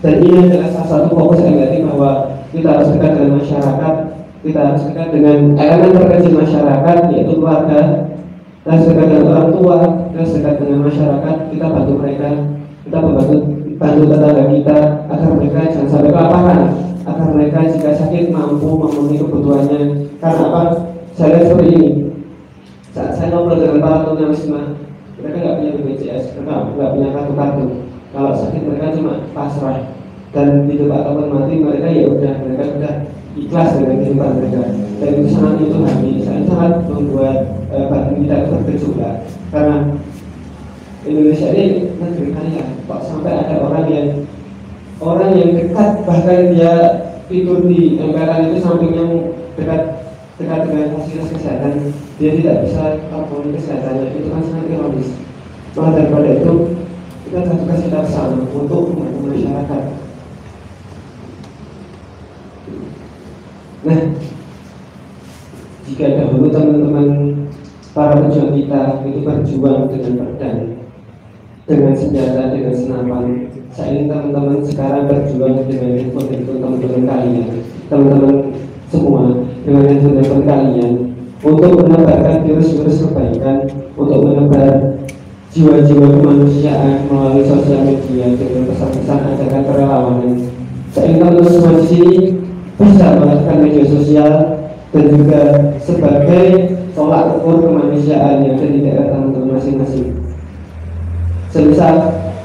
Dan ini adalah salah satu fokus NRI, bahwa kita harus dekat dengan masyarakat, kita harus dekat dengan elemen terkecil masyarakat, yaitu keluarga, kita harus dekat dengan orang tua, kita harus dekat dengan masyarakat, kita bantu mereka, kita bantu tetangga kita agar mereka jangan sampai kelaparan, agar mereka jika sakit mampu memenuhi kebutuhannya. Karena apa? Saya lihat seperti ini, saat saya ngobrol dengan para tunawisma, mereka nggak punya BPJS, mereka nggak punya kartu-kartu. Kalau sakit mereka cuma pasrah, dan di tempat ataupun mati mereka ya udah, mereka sudah ikhlas dengan kehidupan mereka. Dan itu sangat sangat membuat batin kita tergejolak, karena Indonesia ini negeri kaya, kok sampai ada orang yang dekat, bahkan dia tidur di emperan itu sampingnya dekat dengan fasilitas kesehatan, dia tidak bisa terpenuhi kesehatannya. Itu kan sangat ironis. Maka daripada itu, kita tugas kita bersama untuk membantu masyarakat. Nah, jika dahulu teman-teman para pejuang kita itu berjuang dengan pedang, dengan senjata, dengan senapan, saya ingin teman-teman sekarang berjuang dengan handphone teman-teman kalian, teman-teman semua dengan handphone kalian, untuk menebarkan virus-virus kebaikan, untuk menebar jiwa-jiwa kemanusiaan melalui sosial media dengan pesan-pesan ajakan kerelawanan. Saya ingin teman-teman semua di sini bisa melakukan media sosial dan juga sebagai tolak ukur kemanusiaan yang ada di daerah teman-teman masing-masing. Semisal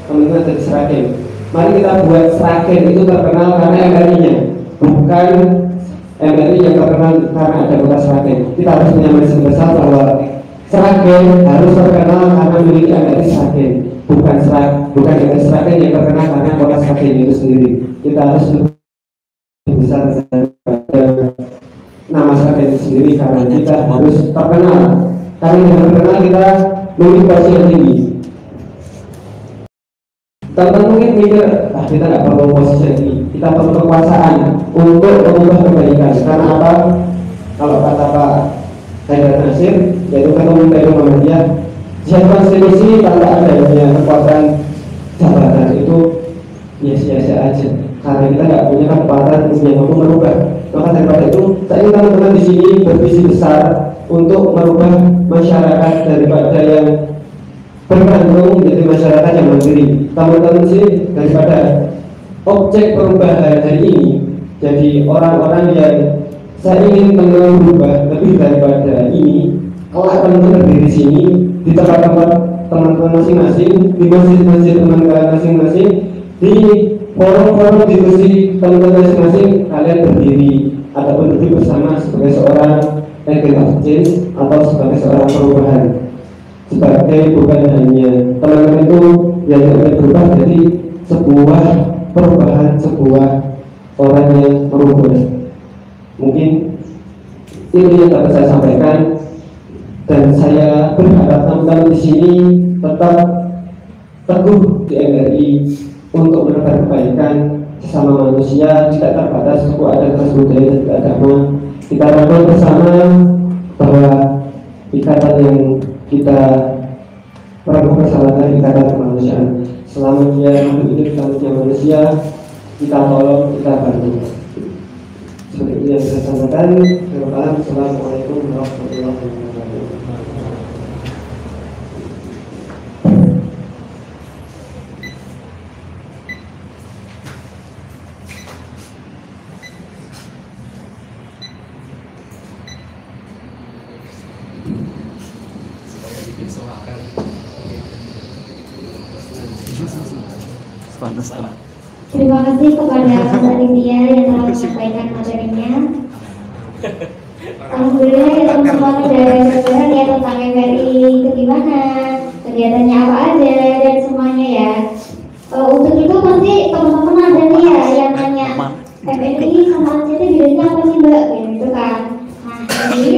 teman-teman dari Sragen, mari kita buat Sragen itu terkenal karena MRI-nya, bukan MRI yang terkenal karena ada kota Sragen. Kita harus menyampaikan besar bahwa Sragen harus terkenal karena memiliki MRI Sragen, bukan MRI Sragen yang terkenal karena kota Sragen itu sendiri. Kita harus besar pada nama Sragen itu sendiri karena kita harus terkenal. Karena yang terkenal kita memiliki posisi yang tinggi. Teman-teman mungkin mikir, kita nggak perlu posisi yang tinggi, kita perlu kekuasaan untuk mengubah kebaikan. Karena apa? Kalau kata Pak Haidar Nasir, yaitu Ketua Umum Muhammadiyah, jihad konstitusi tanpa adanya kekuatan jabatan itu ya sia-sia aja. Karena kita nggak punya kekuatan yang mampu merubah. Maka daripada itu, saya ingin teman-teman di sini bervisi besar untuk merubah masyarakat daripada yang bergantung menjadi masyarakat yang mandiri. Teman-teman sih daripada objek perubahan hari ini jadi orang-orang yang saya ingin teman-teman berubah lebih daripada ini. Kalau teman-teman berdiri di sini di tempat-tempat teman-teman masing-masing, di masjid-masjid teman-teman masing-masing, di forum-forum diskusi teman-teman masing-masing, kalian berdiri ataupun duduk bersama sebagai seorang agent of change atau sebagai seorang perubahan. Sebagai bukan hanya teman-teman itu yang akan berubah jadi sebuah perubahan, sebuah orang yang merubah. Mungkin itu yang dapat saya sampaikan, dan saya berharap teman-teman di sini tetap teguh di MRI untuk menebar kebaikan sesama manusia, tidak terbatas suku, adat, ras, budaya, dan agama. Kita rapat bersama bahwa ikatan yang kita perlu bersama dari ikatan kemanusiaan. Selama dia hidup ini selamanya manusia, kita tolong, kita bantu. Seperti itu yang saya sampaikan. Terima kasih. Assalamualaikum warahmatullahi wabarakatuh. Terima kasih kepada Mbak Lydia yang telah menyampaikan materinya. Alhamdulillah kita semua sudah berbicara ya tentang MRI itu gimana, kegiatannya apa aja dan semuanya ya. Untuk itu pasti teman-teman ada nih ya yang nanya MRI sama ACT bedanya apa sih Mbak, gitu kan. Nah jadi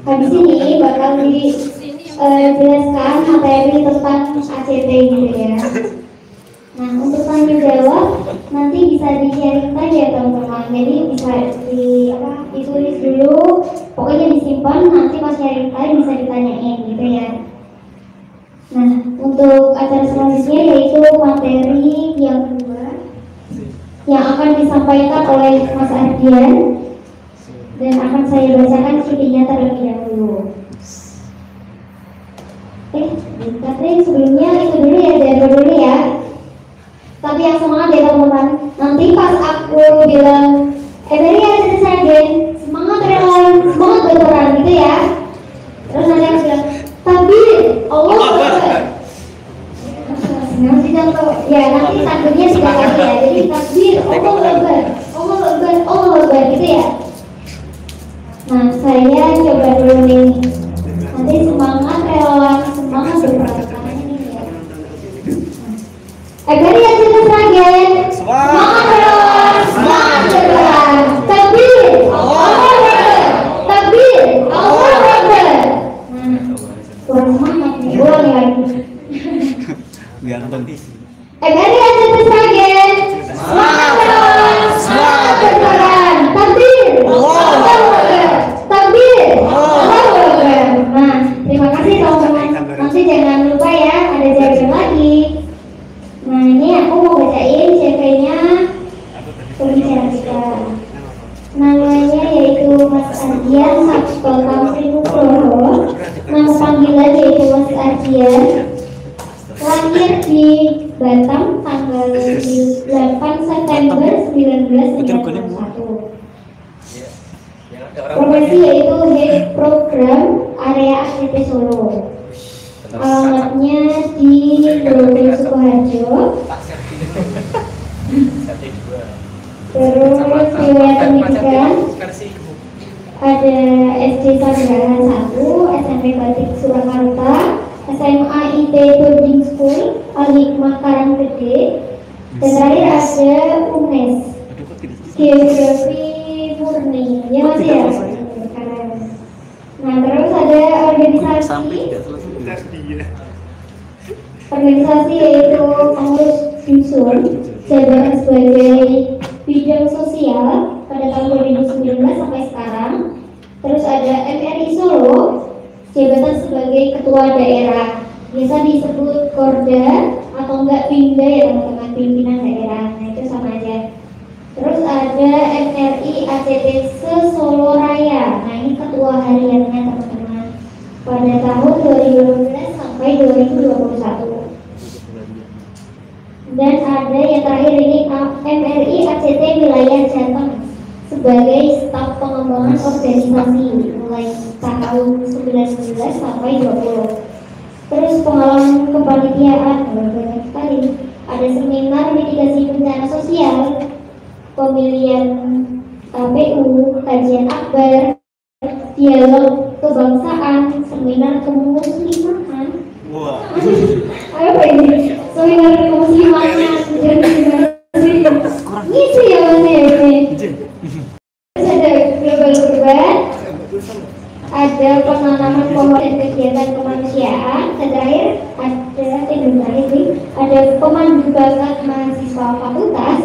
habis ini bakal dijelaskan materi tentang ACT gitu ya. Nah untuk tanya jawab nanti bisa di-sharing tadi ya teman-teman. Jadi bisa ditulis dulu, pokoknya disimpan, nanti pas sharing tadi bisa ditanyain gitu ya. Nah untuk acara selanjutnya yaitu materi yang kedua yang akan disampaikan oleh Mas Ardian, dan akan saya bacakan CD-nya terlebih dahulu. Katanya sebelumnya itu dulu ya, jaga dulu ya. Tapi yang semangat ya teman-teman. Nanti pas aku bilang MRI ada Sragen, semangat relawan, semangat berperan gitu ya. Terus nanti aku bilang takbir, Allah Akbar. Nanti contoh ya, nanti takbirnya 3 kali ya. Jadi takbir, Allah Akbar, Allah Akbar, Allah Akbar gitu ya. Nah saya coba dulu nih. Nanti semangat relawan, semangat berperan. MRI ada Sragen, semangat relawan, semangat berperan. Takbir, Allah Akbar, takbir, Allah Akbar. Nah, kurang semangat nih, ulang lagi. Biar nonton. MRI ada Sragen, semangat relawan, semangat berperan. Takbir, Allah Akbar, takbir, Allah Akbar. Nah, terima kasih teman-teman. Nanti jangan lupa ya, ada jaringan lagi. Nah ini aku mau bacain CV-nya pembicara kita. Namanya yaitu Mas Ardian Sabtono Srinugroho. Nama panggilan yaitu Mas Ardian. Lahir di Batam tanggal 8 September 1991. Profesi yaitu Head Program Area ACT Solo. Alamatnya di Grogol Terus riwayat pendidikan ada SD Sanggerahan 1, SMP Batik Surakarta, SMA IT Boarding School, Al-Hikmah Karanggede, dan terakhir ada UNES Geografi Murni. Ya masih ya? Nah terus ada organisasi yaitu pengurus dusun, jabatan sebagai bidang sosial pada tahun 2019 sampai sekarang. Terus ada MRI Solo, jabatan sebagai ketua daerah, biasa disebut Korda atau enggak Bimda ya teman-teman, pimpinan daerah. Nah itu sama aja. Terus ada MRI ACTC Solo Raya. Nah ini ketua hariannya teman-teman pada tahun 2015 sampai 2021. Dan ada yang terakhir ini MRI ACT Wilayah Jateng sebagai staf pengembangan organisasi mulai tahun 19 sampai 20. Terus pengalaman kepanitiaan banyak sekali. Ada seminar mitigasi bencana sosial, pemilihan KPU, kajian akbar, dialog kebangsaan, seminar kemusliman. Wah. Apa ini? Seminar kemusliman dan ngisi ya mas ya ini. Terus ada global urban, ada penanaman pohon dan kegiatan kemanusiaan, dan terakhir ada pemandu bakat mahasiswa fakultas,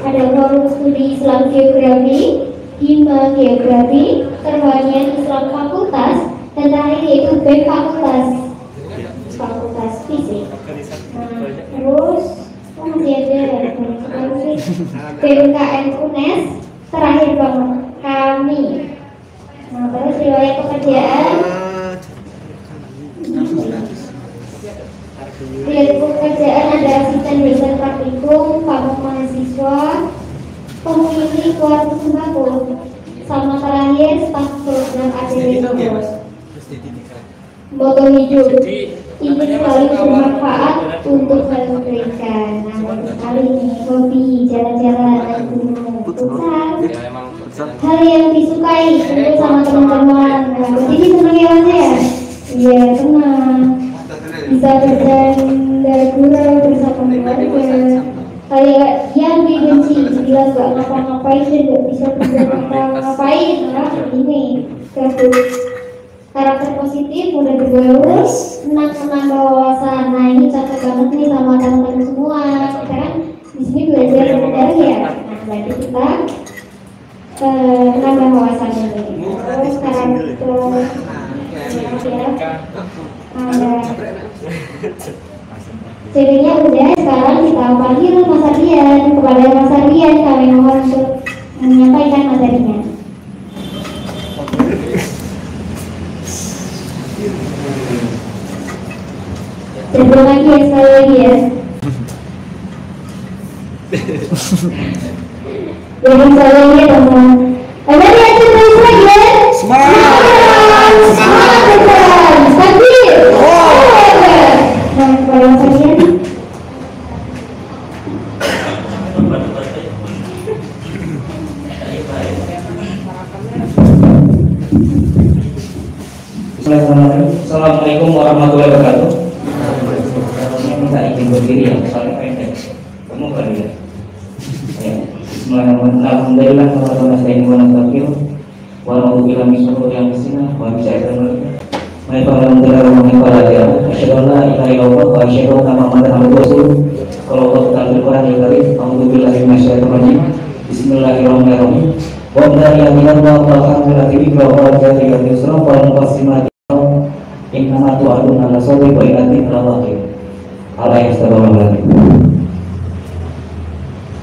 ada forum studi Islam Geografi, Hima Geografi, Perwanian Islam Fakultas, dan terakhir yaitu BEM Fakultas Fisik. Nah, terus masih ada BMKM UNES, terakhir banget kami. Nah, terus riwayat pekerjaan. Riwayat pekerjaan ada asisten dosen praktikum, pamong mahasiswa, pemilih warung sembako, sama terakhir staf program ACD. Moto hidup ini selalu bermanfaat untuk hal kebaikan. Nah, kali ini hobi jalan-jalan naik gunung, futsal, hal yang disukai kumpul sama teman-teman. Nah, jadi senang ya mas ya? Iya senang. Bisa bercanda gurau bersama keluarga. Hal yang dibenci bila gak ngapa-ngapain dan gak bisa ngapa-ngapain. Nah ini karakter positif, mudah bergaul, senang menambah wawasan. Nah ini cocok banget nih sama teman-teman semua. Kita kan di sini belajar dari ya. Nah berarti kita menambah wawasan ini. Terus karakter cirinya udah, sekarang kita panggil Mas Ardian. Kepada Mas Ardian kami mohon untuk menyampaikan materinya. Terima lagi ya, sekali lagi ya. Jadi sekali lagi ya teman-teman. Ada yang terus lagi ya? Semangat! Semangat teman! Stabil! Nah, kepada Mas Ardian. Assalamualaikum warahmatullahi wabarakatuh. Minta izin berdiri ya, soalnya pendek. Kamu berdiri. Alhamdulillah, Bismillahirrahmanirrahim. Wa innama tu'aduna lasawbi wa innatin lawaqi. Allah yang astagfirullahaladzim.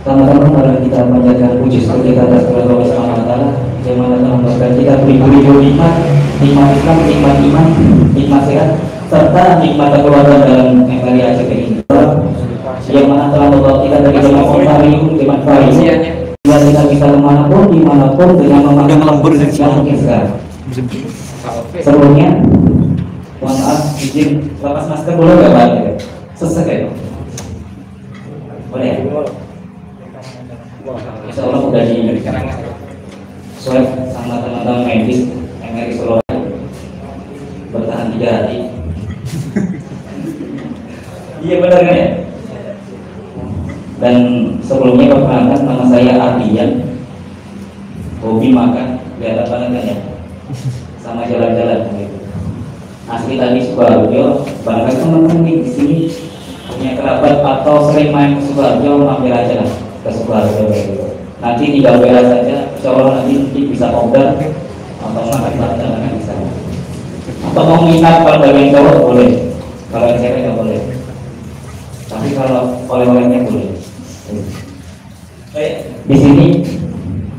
Teman-teman, mari kita panjatkan puji syukur kita atas kepada Allah Subhanahu wa taala yang mana telah memberikan kita beribu-ribu nikmat, nikmat Islam, nikmat iman, nikmat sehat, serta nikmat keluarga dalam MRI ACT ini. Yang mana telah membawa kita dari dalam varium dengan varium, sehingga kita bisa kemanapun, dimanapun dengan memandang yang mungkin sekarang. Sebelumnya mohon maaf, izin lepas masker boleh nggak Pak? Selesai ya? Boleh ya? insya Allah udah di swab sama teman-teman medis MRI Solo, bertahan 3 hari. Iya benar kan ya? Dan sebelumnya perkenalkan, nama saya Ardian, hobi makan, lihat apa kan ya, sama jalan-jalan gitu. Asli tadi Sukoharjo, barangkali teman-teman di sini punya kerabat atau sering main ke Sukoharjo, mampir aja lah ke Sukoharjo gitu. Nanti tinggal WA saja, insya Allah nanti bisa order atau makan bareng bisa. Atau mau minat kalau bagian cowok boleh, kalau yang cewek nggak boleh. Tapi kalau oleh-olehnya boleh. Di sini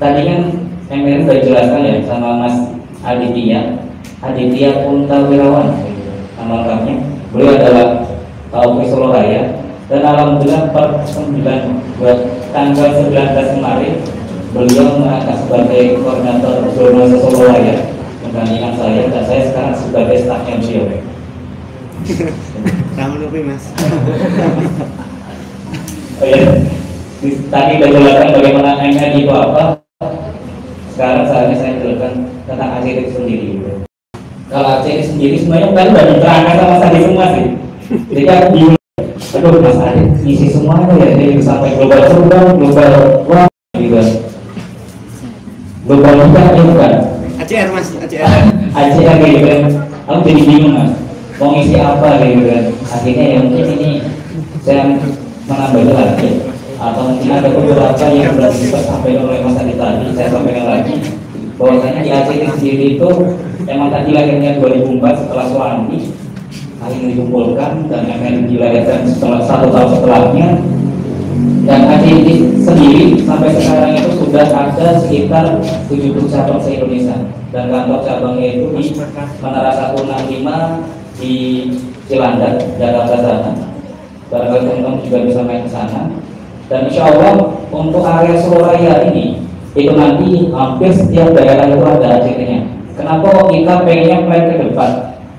tadi kan MRM sudah dijelaskan ya sama Mas Aditya Puntawirawan, nama lengkapnya. Beliau adalah TAUP Solo Raya, dan alhamdulillah per 9 buat tanggal 19 kemarin beliau mengangkat sebagai koordinator Jurnal Solo Raya menggantikan saya, dan saya sekarang sebagai stafnya beliau. Sama lupa Mas. Oh ya, tadi sudah jelaskan bagaimana MR itu apa. Sekarang saatnya saya jelaskan tentang ACT itu sendiri. Kalau ACT sendiri semuanya kan sudah diterangkan sama saya semua sih. Jadi aku bingung. Aduh Mas Adit, isi semuanya ya, jadi sampai global surga, global wah gitu. Global juga itu kan. ACR Mas, ACR. ACR gitu kan. Aku jadi bingung Mas. Mau ngisi apa gitu kan. Akhirnya ya mungkin ini saya menambah lagi, atau mungkin ada beberapa yang belum disampaikan oleh Mas Adit tadi, saya sampaikan lagi bahwasanya di ACT sendiri itu emang tadi lahirnya 2004 setelah suami akhirnya dikumpulkan, dan MRM dilahirkan setelah 1 tahun setelahnya, dan ACT sendiri sampai sekarang itu sudah ada sekitar 70 cabang se-Indonesia, dan kantor cabangnya itu di Menara 165 di Cilandak, Jakarta sana. Barangkali teman-teman juga bisa main ke sana. Dan insya Allah untuk area Solo Raya ini itu nanti hampir setiap daerah itu ada ACT-nya. Kenapa kita pengennya plan ke depan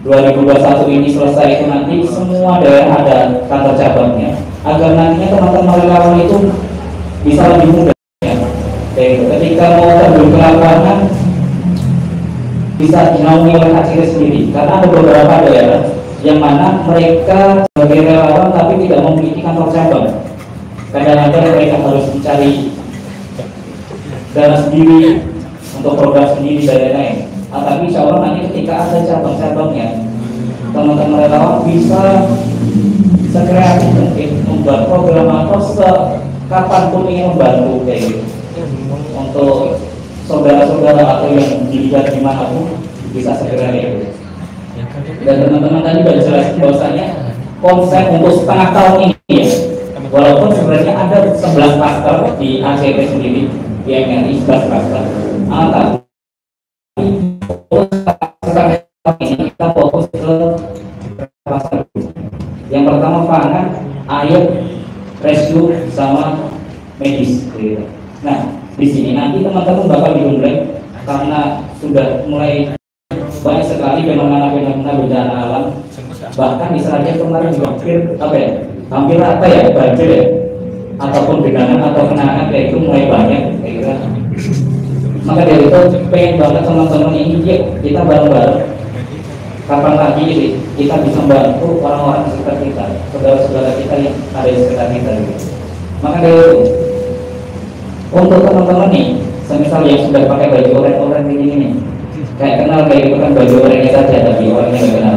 2021 ini selesai itu nanti semua daerah ada kantor cabangnya, agar nantinya teman-teman relawan itu bisa lebih mudah ya. Ketika mau terjun ke lapangan bisa dinaungi oleh ACT sendiri, karena ada beberapa daerah yang mana mereka sebagai relawan tapi tidak memiliki kantor cabang. Kadang-kadang mereka harus mencari dana sendiri untuk program sendiri dan lain-lain. Tapi insya Allah nanti ketika ada cabang-cabangnya, teman-teman relawan bisa sekreatif mungkin membuat program atau kapanpun ingin membantu kayak gitu. Untuk saudara-saudara atau yang dilihat dimanapun bisa segera gitu. Dan teman-teman tadi sudah jelas bahwasanya konsep untuk setengah tahun ini ya, walaupun sebenarnya ada 11 klaster di ACT sendiri, di MRI 11 klaster, tapi ini kita fokus ke klaster. Yang pertama pangan, air, rescue, sama medis gitu. Nah di sini nanti teman-teman bakal diundang karena sudah mulai banyak sekali fenomena-fenomena bencana alam. Bahkan di Seragen kemarin juga hampir apa ya banjir ya, ataupun genangan atau kenangan kayak itu mulai banyak kayak gitu. Maka dari itu pengen banget teman-teman ini kita bareng-bareng kapan lagi sih kita bisa membantu orang-orang di sekitar kita, saudara-saudara kita yang ada di sekitar kita gitu. Maka dari itu untuk teman-teman nih, semisal yang sudah pakai baju oranye ini nih, kayak kenal kayak itu kan baju orangnya saja tapi orangnya nggak kenal.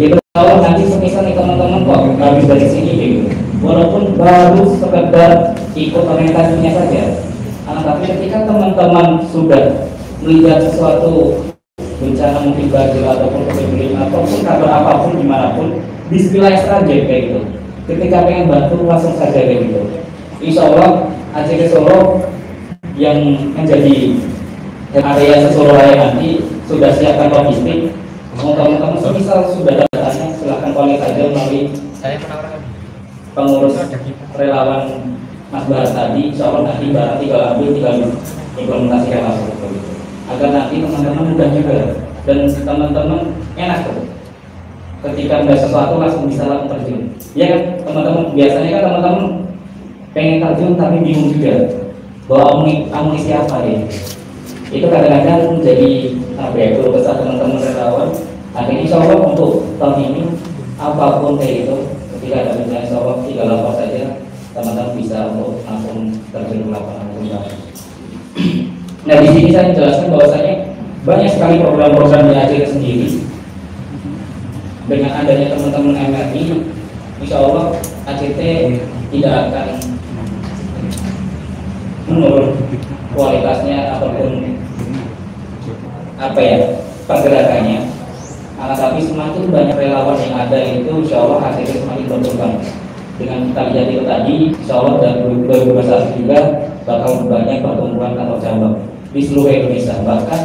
Itu kalau nanti semisal nih teman-teman kok habis dari sini gitu, walaupun baru sekedar ikut orientasinya saja, tapi ketika teman-teman sudah melihat sesuatu bencana mungkin banjir ataupun kebakaran ataupun kabar apapun dimanapun, bismillah saja kayak gitu. Ketika pengen bantu langsung saja kayak gitu. Insya Allah ACT Solo yang menjadi area Solo Raya nanti sudah siapkan logistik. Teman-teman semisal sudah datanya silahkan kontak saja melalui pengurus relawan Mas Barat tadi. Insya Allah nanti Barat tinggal implementasikan langsung agar nanti teman-teman mudah juga dan teman-teman enak tuh. Ketika ada sesuatu langsung bisa langsung terjun. Ya kan teman-teman, biasanya kan teman-teman pengen terjun tapi bingung juga bawa amunisi apa ya. Itu kadang-kadang menjadi apa ya, kalau kesal teman-teman relawan. Akhirnya insya Allah untuk tahun ini apapun kayak itu, ketika ada bencana insya Allah 3 lapor saja teman-teman bisa untuk langsung terjun ke lapangan kembali. Nah di sini saya menjelaskan bahwasanya banyak sekali program-program di ACT sendiri. Dengan adanya teman-teman MRI, insya Allah ACT tidak akan menurun kualitasnya ataupun apa ya pergerakannya. Tapi semakin banyak relawan yang ada itu, insya Allah ACT semakin berkembang. Dengan kita lihat itu tadi, insya Allah dan 2021 juga bakal banyak pertumbuhan atau cabang di seluruh Indonesia. Bahkan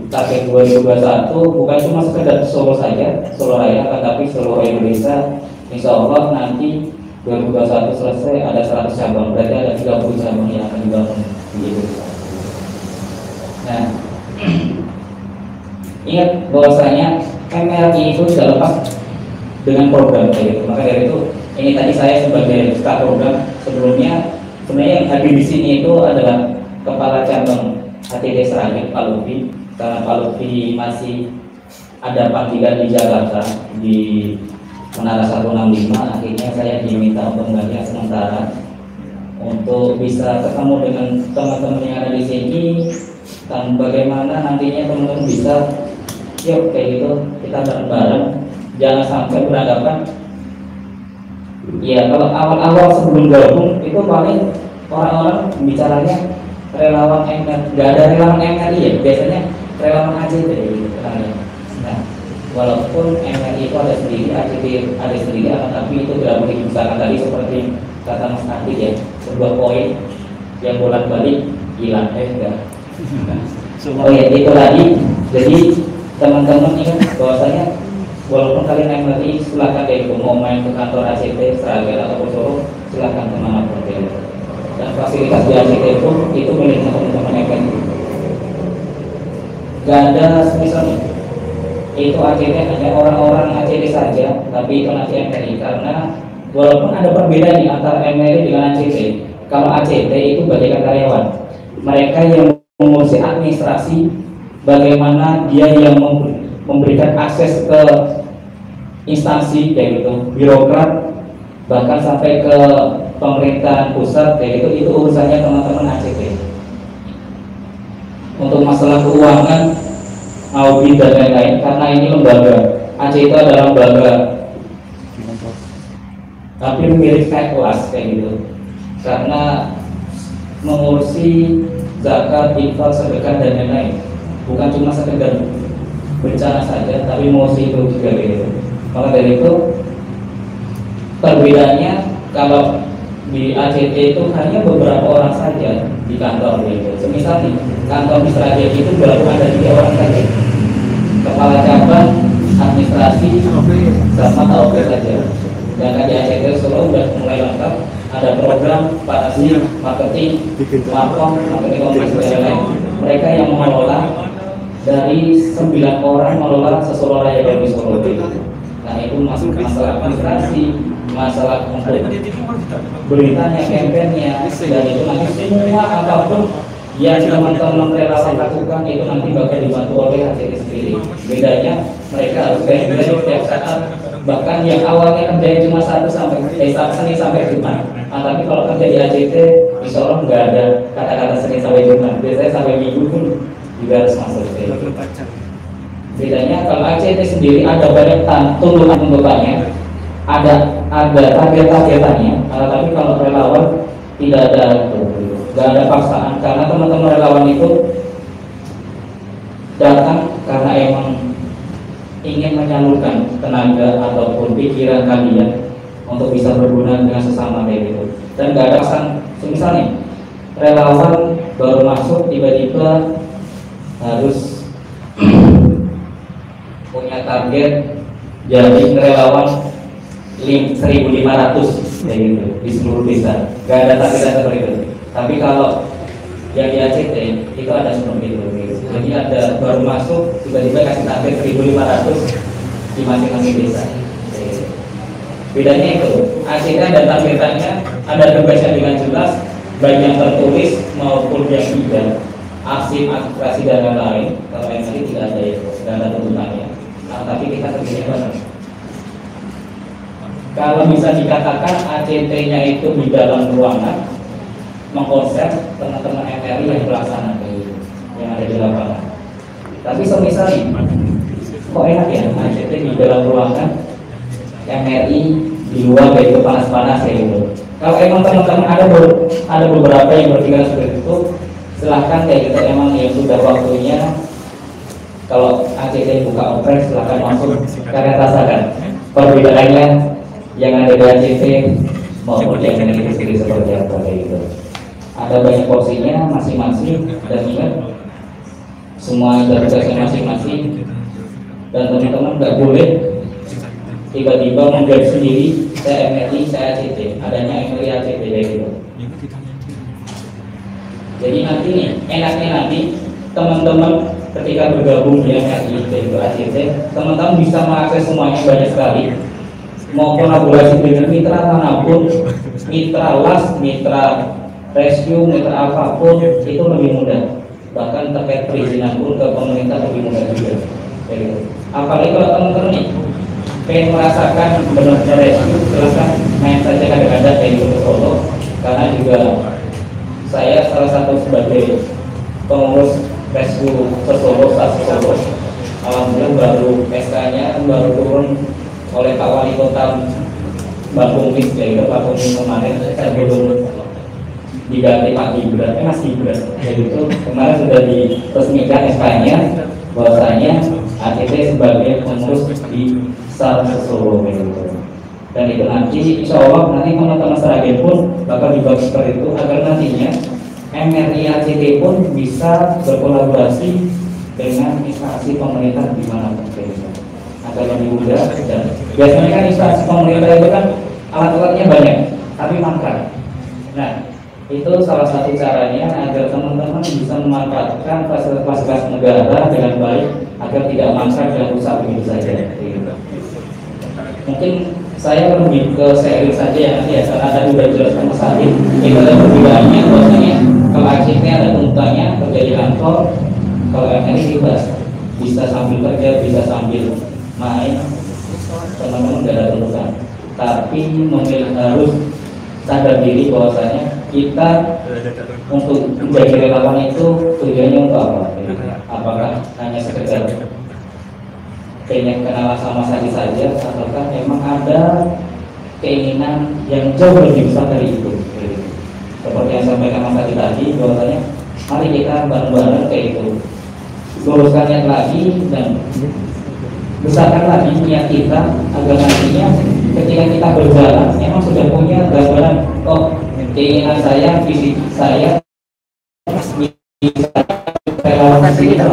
target 2021 bukan cuma sekedar Solo saja, Solo Raya, tapi seluruh Indonesia. Insya Allah nanti 2021 selesai ada 100 cabang, berarti ada 30 cabang yang akan dibangun di Indonesia. Nah, ingat bahwasanya MRI itu tidak lepas dengan program kayak gitu. Maka dari itu, ini tadi saya sebagai staf program sebelumnya, sebenarnya yang hadir di sini itu adalah kepala cabang ATD Sragen Pak Lutfi, karena Pak Lutfi masih ada panggilan di Jakarta di Menara 165. Akhirnya saya diminta untuk membagian sementara untuk bisa ketemu dengan teman-teman yang ada di sini dan bagaimana nantinya teman-teman bisa yuk kayak gitu kita bareng-bareng, jangan sampai beranggapan ya kalau awal-awal sebelum gabung itu paling orang-orang bicaranya relawan MRI, nggak ada relawan MRI ya, biasanya relawan ACT gitu kan. Nah, walaupun MRI itu ada sendiri, ACT ada sendiri, tapi itu tidak boleh dibesarkan tadi seperti kata Mas Adi ya, sebuah poin yang bolak-balik hilang enggak. Oh ya itu tadi, jadi teman-teman ingat bahwasanya walaupun kalian MRI silahkan deh mau main ke kantor ACT Sragen atau Solo, silahkan kemanapun deh. Dan fasilitas di ACT itu miliknya teman-teman MRI. Gak ada misalnya itu ACT hanya orang-orang ACT saja, tapi itu nanti MRI karena walaupun ada perbedaan di antara MRI dengan ACT. Kalau ACT itu bagaikan karyawan, mereka yang mengurusi administrasi, bagaimana dia yang memberikan akses ke instansi kayak gitu, birokrat, bahkan sampai ke pemerintahan pusat kayak gitu, itu urusannya teman-teman ACT. Untuk masalah keuangan, audit dan lain-lain, karena ini lembaga ACT itu adalah lembaga tapi milik kelas kayak gitu, karena mengurusi zakat, infak, sedekah dan lain-lain, bukan cuma sekedar bencana saja, tapi mengurusi itu juga gitu. Maka dari itu perbedaannya kalau di ACT itu hanya beberapa orang saja di kantor gitu. Semisal di kantor di Sragen itu baru ada 3 orang saja, kepala cabang, administrasi, sama tahu saja. Dan di ACT Solo sudah mulai lengkap, ada program parasi, marketing, markom, marketing kompleks dan lain-lain. Mereka yang mengelola dari 9 orang mengelola Solo Raya Baru Solo. Nah itu masuk masalah administrasi, masalah untuk beritanya, kampanye, dan itu nanti semua apapun yang teman-teman relawan lakukan itu nanti bakal dibantu oleh ACT sendiri. Bedanya mereka harus kayak setiap saat, bahkan yang awalnya kerjanya cuma Senin sampai Jumat. Tapi kalau kerja di ACT, insya Allah nggak ada kata-kata Senin sampai Jumat. Biasanya sampai Minggu pun juga harus masuk. Bedanya kalau ACT sendiri ada banyak tuntutannya, ada target-targetannya. Tapi kalau relawan tidak ada nggak ada paksaan, karena teman-teman relawan itu datang karena emang ingin menyalurkan tenaga ataupun pikiran kalian untuk bisa berguna dengan sesama kayak gitu. Dan nggak ada paksaan. Misalnya relawan baru masuk tiba-tiba harus punya target jadi relawan 1.500 kayak gitu di seluruh desa. Nggak ada target seperti itu. Tapi kalau yang di ACT itu ada seperti itu. Jadi ada baru masuk tiba-tiba kasih target 1.500 di masing-masing desa. Bedanya itu ACT ada targetannya, ada tugasnya dengan jelas, yang tidak arsip, administrasi dan lain-lain. Kalau MRI tidak ada itu, tidak ada tuntutannya. Nah, tapi kita kerjanya bareng. Kalau bisa dikatakan ACT-nya itu di dalam ruangan, mengkonsep teman-teman MRI yang pelaksana yang ada di lapangan. Tapi semisal kok enak ya ACT di dalam ruangan, MRI di luar kayak itu panas-panas kayak gitu. Kalau emang teman-teman ada beberapa yang berpikiran seperti itu, silahkan kayak gitu. Emang yang sudah waktunya kalau ACT buka opres silahkan masuk. Kalian rasakan perbedaannya yang ada di ACT maupun yang ini sendiri seperti apa kayak gitu. Ada banyak porsinya masing-masing, dan ingat semua ada tugasnya masing-masing, dan teman-teman nggak boleh tiba-tiba menjadi sendiri saya MRI, saya ACT, adanya MRI ACT kayak gitu. Jadi nanti nih, enaknya nanti teman-teman ketika bergabung di MRI dan ACT, teman-teman bisa mengakses semuanya banyak sekali. Mau kolaborasi dengan mitra manapun, mitra las, mitra rescue, mitra apapun, itu lebih mudah. Bahkan terkait perizinan pun ke pemerintah lebih mudah juga. Jadi, apalagi kalau teman-teman nih pengen merasakan benar-benar rescue, silahkan main saja kadang-kadang kayak gitu ke Solo. Karena juga saya salah satu sebagai pengurus rescue Solo, Solo. Alhamdulillah baru SK-nya baru turun oleh Pak Wali Kota Bandung kayak Pak Bumi kemarin. Saya belum diganti Pak Gibran, Mas Gibran kayak gitu. Kemarin sudah diresmikan SK-nya bahwasanya ACT sebagai pengurus di Solo gitu. Dan itu nanti insya Allah nanti teman-teman Seragen pun bakal dibagi seperti itu agar nantinya MRI ACT pun bisa berkolaborasi dengan instansi pemerintah di mana pun agar lebih mudah. Dan biasanya kan instansi pemerintah itu kan alat-alatnya banyak tapi mangkrak. Nah, itu salah satu caranya agar teman-teman bisa memanfaatkan fasilitas negara dengan baik agar tidak mangkrak dan rusak begitu saja. Mungkin saya lebih ke sharing saja ya nanti ya, karena tadi sudah dijelaskan Mas Adit. Itu ada perbedaannya bahwasanya kalau ACT ada tuntutannya kerja di kantor, kalau MRI bebas, bisa sambil kerja, bisa sambil main, teman-teman tidak ada tuntutan. Tapi harus sadar diri bahwasanya kita untuk menjadi relawan itu tujuannya untuk apa? Apakah hanya sekedar pengen kenalan sama saya saja, ataukah memang ada keinginan yang jauh lebih besar dari itu? Seperti yang sampaikan Mas Adi tadi, bahwasanya mari kita bareng-bareng kayak itu, luruskan niat lagi dan besarkan lagi niat kita agar nantinya ketika kita berjalan memang sudah punya gambaran, oh keinginan saya, visi saya bisa relawan kita.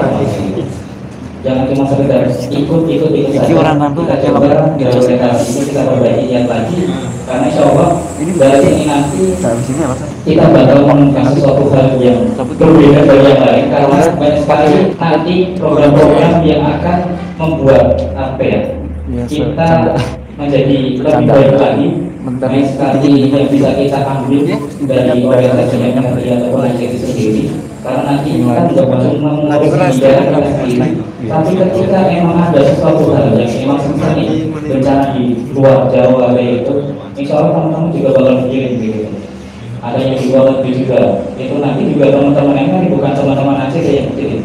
Jangan cuma sekedar ikut saja. Kita coba diorientasi ini, kita perbaiki niat lagi. Karena insya Allah dari sini nanti kita bakal menemukan sesuatu hal yang berbeda dari yang lain. Karena banyak sekali nanti program-program yang akan membuat apa ya, kita menjadi lebih baik lagi. Banyak sekali yang bisa kita ambil dari organisasi yang ataupun organisasi sendiri. Karena nanti kita juga cuma mengurusi kita sendiri. Tapi ketika memang ada sesuatu hal yang memang seperti bencana di luar Jawa kayak itu, insya Allah teman-teman juga bakal mikirin gitu. Ada yang di luar negeri juga, itu nanti juga teman-teman ini bukan teman-teman aja yang mikirin.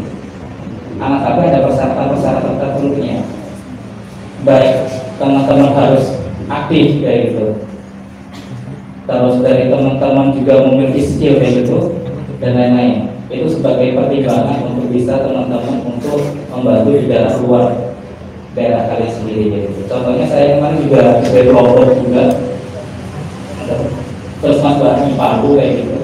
Anak tapi ada persyaratan tertentunya. Baik teman-teman harus aktif kayak gitu. Terus dari teman-teman juga memiliki skill kayak gitu dan lain-lain. Itu sebagai pertimbangan untuk bisa teman-teman untuk membantu di daerah luar daerah kalian sendiri gitu. Contohnya saya kemarin juga dari Lombok juga, terus Mas Bahri Palu kayak gitu,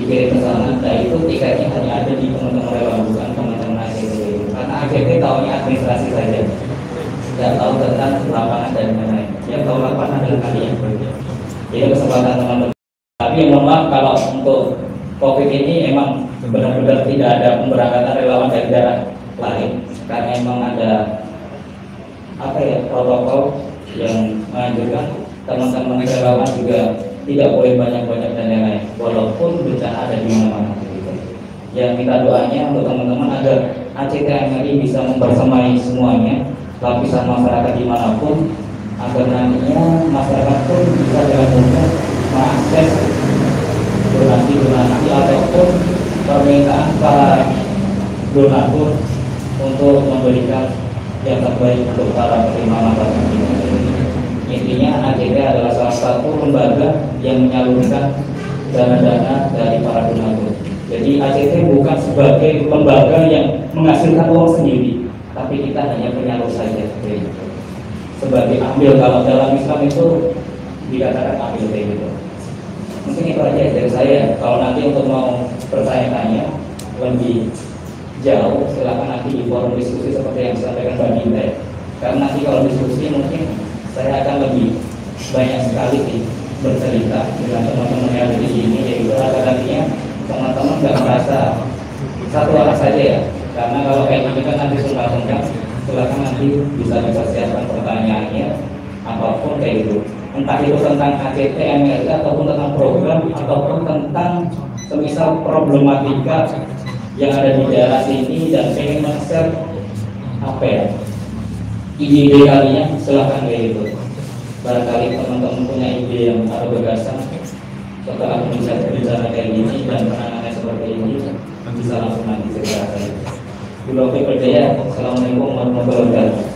dikirim ke sana. Nah itu tiketnya hanya ada di teman-teman relawan, bukan teman-teman ACT gitu. Karena ACT tahunya administrasi saja, tidak tahu tentang lapangan dan lain-lain. Yang tahu lapangan adalah kalian. Jadi kesempatan teman-teman. Tapi mohon maaf kalau untuk COVID ini emang benar-benar tidak ada pemberangkatan relawan dari daerah lain karena emang ada apa ya protokol yang menganjurkan teman-teman relawan juga tidak boleh banyak-banyak dan lain-lain. walaupun bencana ada di mana-mana gitu. Yang kita doanya untuk teman-teman agar ACT MRI bisa membersamai semuanya, lapisan masyarakat dimanapun, agar nantinya masyarakat pun bisa dengan mudah mengakses donasi ataupun permintaan para donatur untuk memberikan yang terbaik untuk para penerima manfaat ini. Intinya ACT adalah salah satu lembaga yang menyalurkan dana-dana dari para donatur. Jadi ACT bukan sebagai lembaga yang menghasilkan uang sendiri, tapi kita hanya penyalur saja. Sebagai ambil, kalau dalam Islam itu dikatakan ambil kayak gitu. Mungkin itu aja dari saya. Kalau nanti untuk mau bertanya-tanya lebih jauh, silakan nanti di forum diskusi seperti yang disampaikan Mbak Dinda. Karena nanti kalau diskusi mungkin saya akan lebih banyak sekali sih bercerita dengan teman-teman yang di sini, yaitu agar nantinya teman-teman nggak merasa satu arah saja ya. Karena kalau kayak gini kan nanti sungkan-sungkan, silakan nanti bisa siapkan pertanyaannya apapun kayak gitu. Entah itu tentang ACT, MRI, ataupun tentang program, ataupun tentang semisal problematika yang ada di daerah sini dan pengen men-share apa ya ide-ide kalinya, silahkan kayak gitu. Barangkali teman-teman punya ide yang atau gagasan setelah bisa berbicara kayak gini dan penanganannya seperti ini, bisa langsung nanti segera. Assalamualaikum warahmatullahi wabarakatuh.